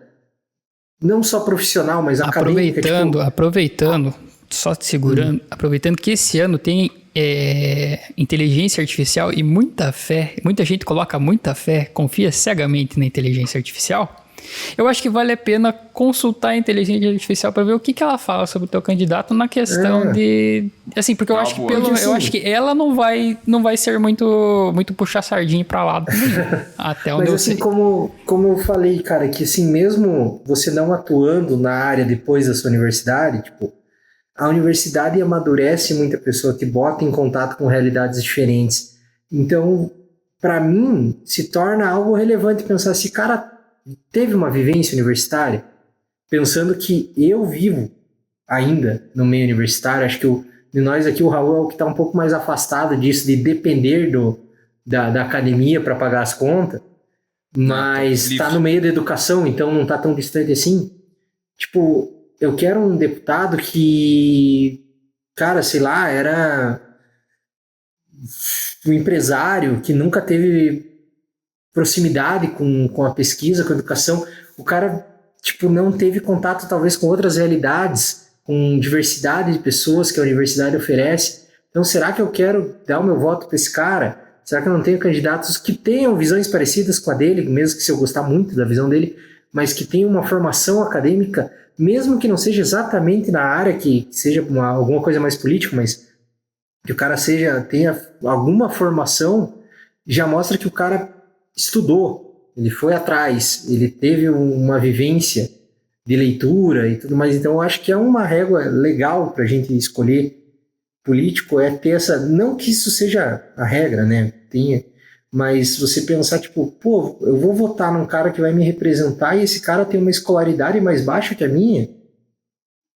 não só profissional, mas acadêmica. Aproveitando, só te segurando, aproveitando que esse ano tem inteligência artificial e muita gente coloca muita fé, confia cegamente na inteligência artificial. Eu acho que vale a pena consultar a inteligência artificial para ver o que ela fala sobre o teu candidato na questão de... Assim, porque eu acho que eu acho que ela não vai ser muito puxar sardinha para lado até onde mas assim, como eu falei, cara, que assim, mesmo você não atuando na área depois da sua universidade, tipo, a universidade amadurece muita pessoa, te bota em contato com realidades diferentes. Então, para mim, se torna algo relevante pensar se, cara, teve uma vivência universitária, pensando que eu vivo ainda no meio universitário. Acho que de nós aqui o Raul é o que está um pouco mais afastado disso, de depender da academia para pagar as contas, mas está no meio da educação, então não está tão distante assim. Tipo, eu quero um deputado que, cara, sei lá, era um empresário que nunca teve proximidade com a pesquisa, com a educação. O cara tipo, não teve contato talvez com outras realidades, com diversidade de pessoas que a universidade oferece. Então, será que eu quero dar o meu voto para esse cara? Será que eu não tenho candidatos que tenham visões parecidas com a dele, mesmo que se eu gostar muito da visão dele, mas que tenham uma formação acadêmica, mesmo que não seja exatamente na área, que seja alguma coisa mais política, mas que o cara tenha alguma formação, já mostra que o cara estudou, ele foi atrás, ele teve uma vivência de leitura e tudo mais. Então, eu acho que é uma régua legal para a gente escolher político, é ter essa... Não que isso seja a regra, né? Mas você pensar, tipo, pô, eu vou votar num cara que vai me representar e esse cara tem uma escolaridade mais baixa que a minha.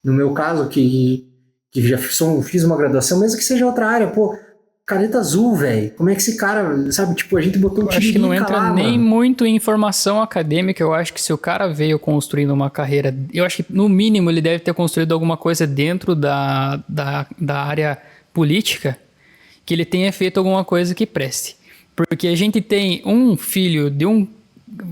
No meu caso, que já fiz uma graduação, mesmo que seja outra área, pô, caneta azul, velho. Como é que esse cara, sabe, tipo, a gente botou um Eu acho que não entra lá, nem mano. muito em formação acadêmica. Eu acho que se o cara veio construindo uma carreira, eu acho que no mínimo ele deve ter construído alguma coisa dentro da área política, que ele tenha feito alguma coisa que preste. Porque a gente tem um filho de um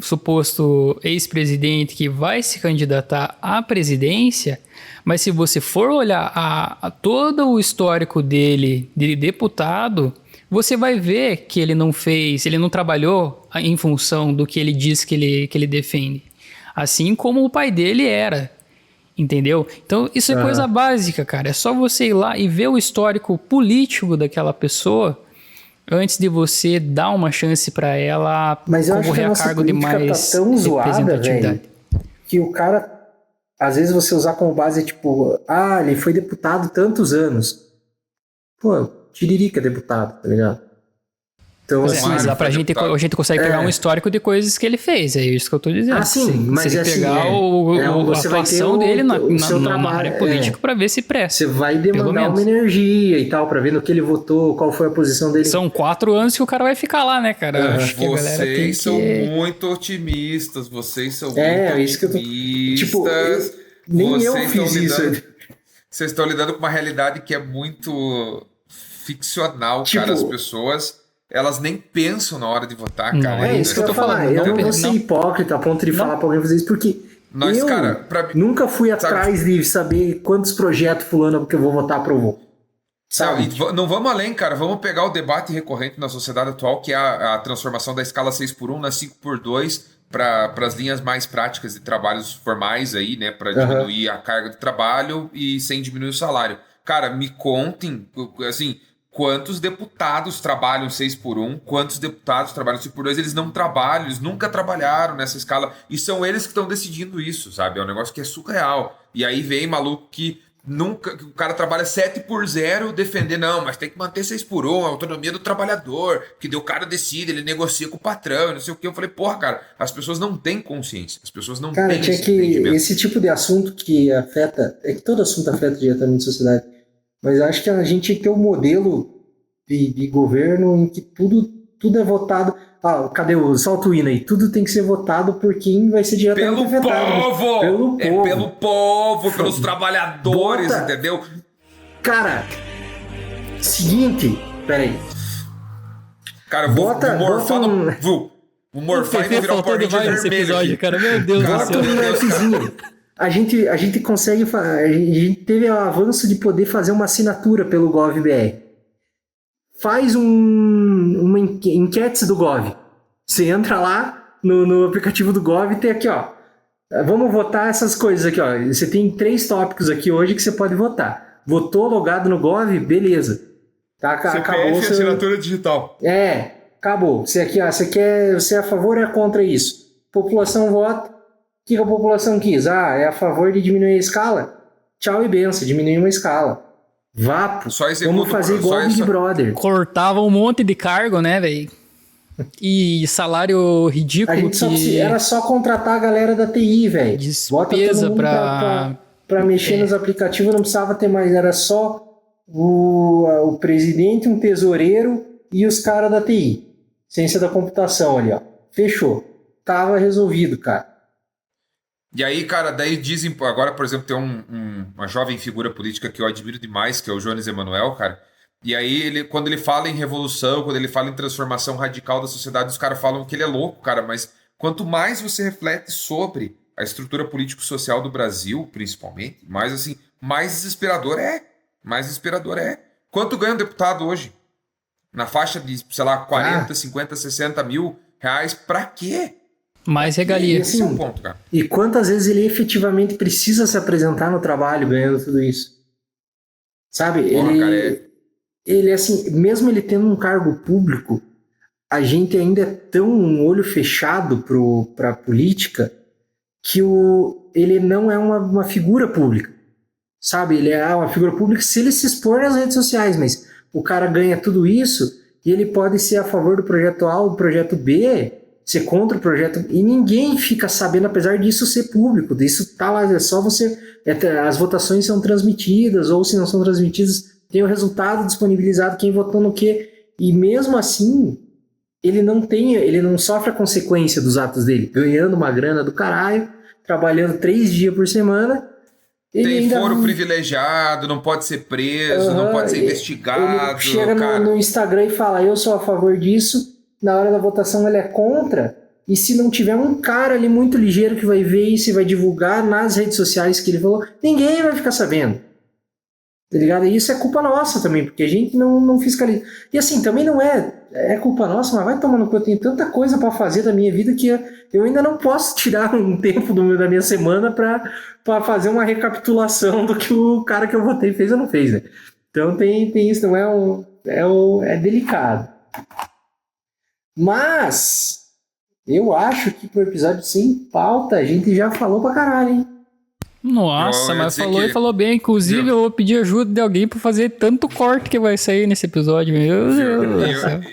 suposto ex-presidente que vai se candidatar à presidência, mas se você for olhar a todo o histórico dele de deputado, você vai ver que ele não trabalhou em função do que ele diz que ele defende. Assim como o pai dele era. Entendeu? Então isso é coisa básica, cara. É só você ir lá e ver o histórico político daquela pessoa antes de você dar uma chance pra ela concorrer a cargo de mais tá tão zoada, representatividade. velho, que o cara, às vezes você usar como base, tipo, ele foi deputado tantos anos. Pô, Tiririca é deputado, tá ligado? Então, Mas, mas dá pra gente, a gente consegue pegar um histórico de coisas que ele fez, é isso que eu tô dizendo. Sim, mas se assim, pegar a atuação dele na área política pra ver se presta. Você vai demandar uma energia e tal, pra ver no que ele votou, qual foi a posição dele. São 4 anos que o cara vai ficar lá, né, cara? Acho que a galera tem Vocês são muito otimistas, vocês são muito isso que eu tô... Tipo, eu fiz isso. Vocês estão lidando com uma realidade que é muito ficcional, tipo, cara. As pessoas... Elas nem pensam na hora de votar, cara. Não, é isso que eu tô falando. Eu não vou ser hipócrita a ponto de falar pra alguém fazer isso, porque eu nunca fui atrás de saber quantos projetos fulano que eu vou votar aprovou. Sabe? Não vamos além, cara. Vamos pegar o debate recorrente na sociedade atual, que é a transformação da escala 6x1 na 5x2 para as linhas mais práticas de trabalhos formais aí, né? Para diminuir a carga de trabalho e sem diminuir o salário. Cara, me contem, assim... Quantos deputados trabalham 6x1? Quantos deputados trabalham 5x2? Eles não trabalham, eles nunca trabalharam nessa escala. E são eles que estão decidindo isso, sabe? É um negócio que é surreal. E aí vem maluco que o cara trabalha 7x0 defender, não, mas tem que manter 6x1, a autonomia do trabalhador, que o cara decide, ele negocia com o patrão, não sei o que. Eu falei, porra, cara, as pessoas não têm consciência, as pessoas não têm esse tipo de assunto que afeta, é que todo assunto afeta diretamente a sociedade. Mas eu acho que a gente tem que ter um modelo de governo em que tudo é votado. Cadê o solta o hino aí? Tudo tem que ser votado por quem vai ser diretamente afetado. Pelo povo! Pelo povo, pelos trabalhadores, entendeu? Cara, seguinte, peraí. Cara, eu vou morfar vou morfar e vou virar um porquinho vermelho episódio, cara. Meu Deus do céu. A gente consegue, a gente teve o avanço de poder fazer uma assinatura pelo GovBR. Faz uma enquete do Gov. Você entra lá no aplicativo do Gov e tem aqui, ó. Vamos votar essas coisas aqui, ó. Você tem 3 tópicos aqui hoje que você pode votar. Votou logado no Gov? Beleza. Tá, acabou. CPF e assinatura digital. Acabou. Você aqui, ó, você é a favor ou é contra isso? População vota. O que a população quis? É a favor de diminuir a escala? Tchau e benção, diminuir uma escala. Vapo, vamos fazer igual Big Brother. Cortava um monte de cargo, né, velho? E salário ridículo. Era só contratar a galera da TI, velho. Despesa pra mexer nos aplicativos, não precisava ter mais. Era só o presidente, um tesoureiro e os caras da TI. Ciência da computação ali, ó. Fechou. Tava resolvido, cara. E aí, cara, daí dizem... Agora, por exemplo, tem uma jovem figura política que eu admiro demais, que é o Jones Emanuel, cara. E aí, quando ele fala em revolução, quando ele fala em transformação radical da sociedade, os caras falam que ele é louco, cara. Mas quanto mais você reflete sobre a estrutura político-social do Brasil, principalmente, mais assim, mais desesperador é. Mais desesperador é. Quanto ganha um deputado hoje? Na faixa de, sei lá, 40, 50, 60 mil reais, pra quê? Mais regalia. Esse é o ponto, cara. E quantas vezes ele efetivamente precisa se apresentar no trabalho ganhando tudo isso? Sabe? Porra, cara, ele, assim, mesmo ele tendo um cargo público, a gente ainda é tão um olho fechado pra política que ele não é uma figura pública. Sabe? Ele é uma figura pública se ele se expor nas redes sociais, mas o cara ganha tudo isso e ele pode ser a favor do projeto A ou do projeto B, ser contra o projeto, e ninguém fica sabendo, apesar disso ser público, disso tá lá, é só você, as votações são transmitidas, ou se não são transmitidas, tem o resultado disponibilizado, quem votou no quê, e mesmo assim, ele não sofre a consequência dos atos dele, ganhando uma grana do caralho, trabalhando 3 dias por semana. Tem foro privilegiado, não pode ser preso, não pode ser investigado. Ele chega no Instagram e fala, eu sou a favor disso, na hora da votação ele é contra, e se não tiver um cara ali muito ligeiro que vai ver isso e vai divulgar nas redes sociais que ele falou, ninguém vai ficar sabendo. Tá ligado? E isso é culpa nossa também, porque a gente não fiscaliza. E assim, também não é culpa nossa, mas vai tomar no cu, eu tenho tanta coisa pra fazer da minha vida que eu ainda não posso tirar um tempo da minha semana pra fazer uma recapitulação do que o cara que eu votei fez ou não fez, né? Então tem isso, não é delicado. Mas eu acho que pro episódio sem pauta a gente já falou pra caralho, hein? Nossa, mas falou e falou bem. Inclusive, eu vou pedir ajuda de alguém pra fazer tanto corte que vai sair nesse episódio. Meu Deus.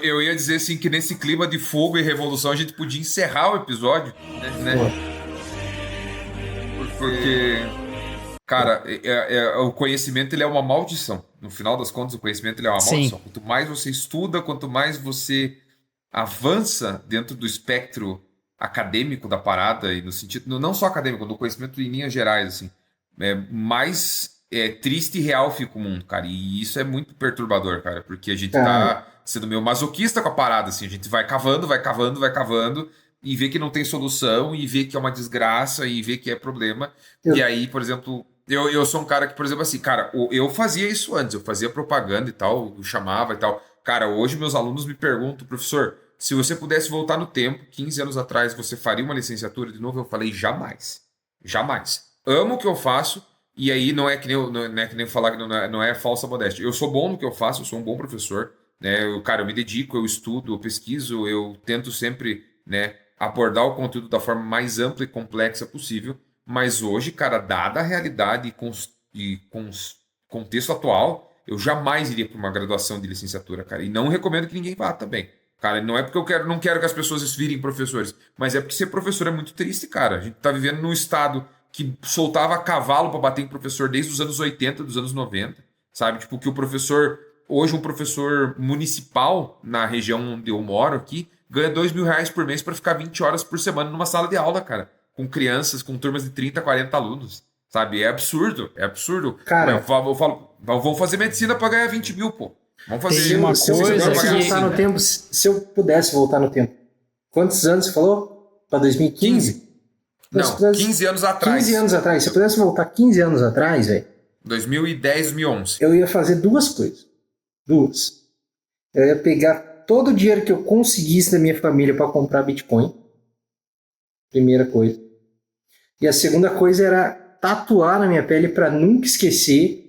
Eu ia dizer assim que nesse clima de fogo e revolução a gente podia encerrar o episódio, né? Porque, cara, o conhecimento ele é uma maldição. No final das contas, o conhecimento ele é uma maldição. Sim. Quanto mais você estuda, quanto mais você avança dentro do espectro acadêmico da parada, e no sentido, não só acadêmico, no conhecimento em linhas gerais, assim, mais triste e real fica o mundo, cara. E isso é muito perturbador, cara, porque a gente tá sendo meio masoquista com a parada, assim, a gente vai cavando, e vê que não tem solução, e vê que é uma desgraça, e vê que é problema. E aí, por exemplo, eu sou um cara que, por exemplo, assim, cara, eu fazia isso antes, eu fazia propaganda e tal, eu chamava e tal. Cara, hoje meus alunos me perguntam, professor, se você pudesse voltar no tempo, 15 anos atrás, você faria uma licenciatura de novo? Eu falei, jamais. Jamais. Amo o que eu faço, e aí não é que nem falar que não é falsa modéstia. Eu sou bom no que eu faço, eu sou um bom professor, né? Eu me dedico, eu estudo, eu pesquiso, eu tento sempre, né, abordar o conteúdo da forma mais ampla e complexa possível, mas hoje, cara, dada a realidade e contexto atual, eu jamais iria para uma graduação de licenciatura, cara, e não recomendo que ninguém vá também. Cara, não é porque eu não quero que as pessoas virem professores, mas é porque ser professor é muito triste, cara. A gente tá vivendo num estado que soltava cavalo para bater em professor desde os anos 80, dos anos 90, sabe? Tipo, que o professor, hoje um professor municipal na região onde eu moro aqui, ganha R$2.000 por mês para ficar 20 horas por semana numa sala de aula, cara. Com crianças, com turmas de 30, 40 alunos, sabe? É absurdo. Cara, eu falo, vamos fazer medicina para ganhar 20 mil, pô. Vamos fazer uma se eu coisa voltar no tempo, se eu pudesse voltar no tempo, quantos anos você falou? Para 2015? 15. Não, 15 anos atrás. 15 anos atrás. Se eu pudesse voltar 15 anos atrás, velho. 2010, 2011. Eu ia fazer duas coisas. Eu ia pegar todo o dinheiro que eu conseguisse da minha família para comprar Bitcoin. Primeira coisa. E a segunda coisa era tatuar na minha pele para nunca esquecer,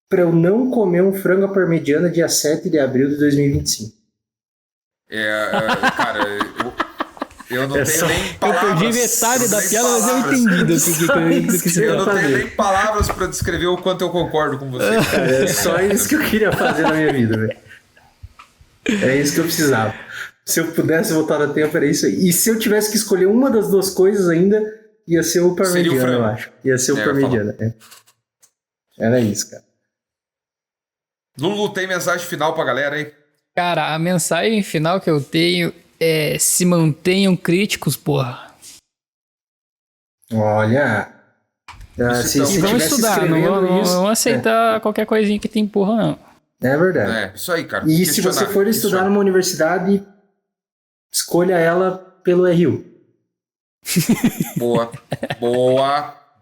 para eu não comer um frango à parmegiana dia 7 de abril de 2025. Cara, eu não tenho nem palavras. Eu perdi metade da piada, mas eu entendi do que você Eu não tenho nem palavras para descrever o quanto eu concordo com você. Cara, é só isso que eu queria fazer na minha vida, velho. É isso que eu precisava. Se eu pudesse voltar no tempo, era isso aí. E se eu tivesse que escolher uma das duas coisas ainda, ia ser o parmegiana, eu acho. Ia ser o parmegiana. Era isso, cara. Lulu, tem mensagem final pra galera aí? Cara, a mensagem final que eu tenho é: se mantenham críticos, porra. Olha. Se vão estudar, não vão aceitar qualquer coisinha que tem porra, não. É verdade. Isso aí, cara. E se você for estudar numa universidade, escolha ela pelo RU.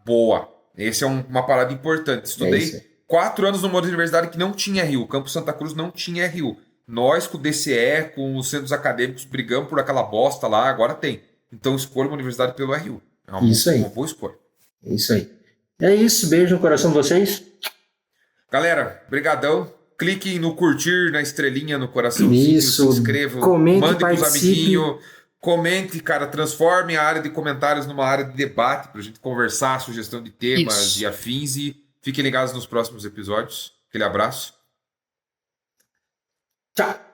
Boa. Esse é uma parada importante. Estudei 4 anos numa universidade que não tinha RU. O Campus Santa Cruz não tinha RU. Nós, com o DCE, com os centros acadêmicos, brigamos por aquela bosta lá, agora tem. Então escolha uma universidade pelo RU. É uma boa escolha. Isso aí. É isso, beijo no coração de vocês. Galera, brigadão. Cliquem no curtir, na estrelinha, no coraçãozinho, isso, se inscrevam, comente, mande pros participe. amiguinhos, comente, cara, transforme a área de comentários numa área de debate pra gente conversar, sugestão de temas e afins, e fiquem ligados nos próximos episódios. Aquele abraço. Tchau.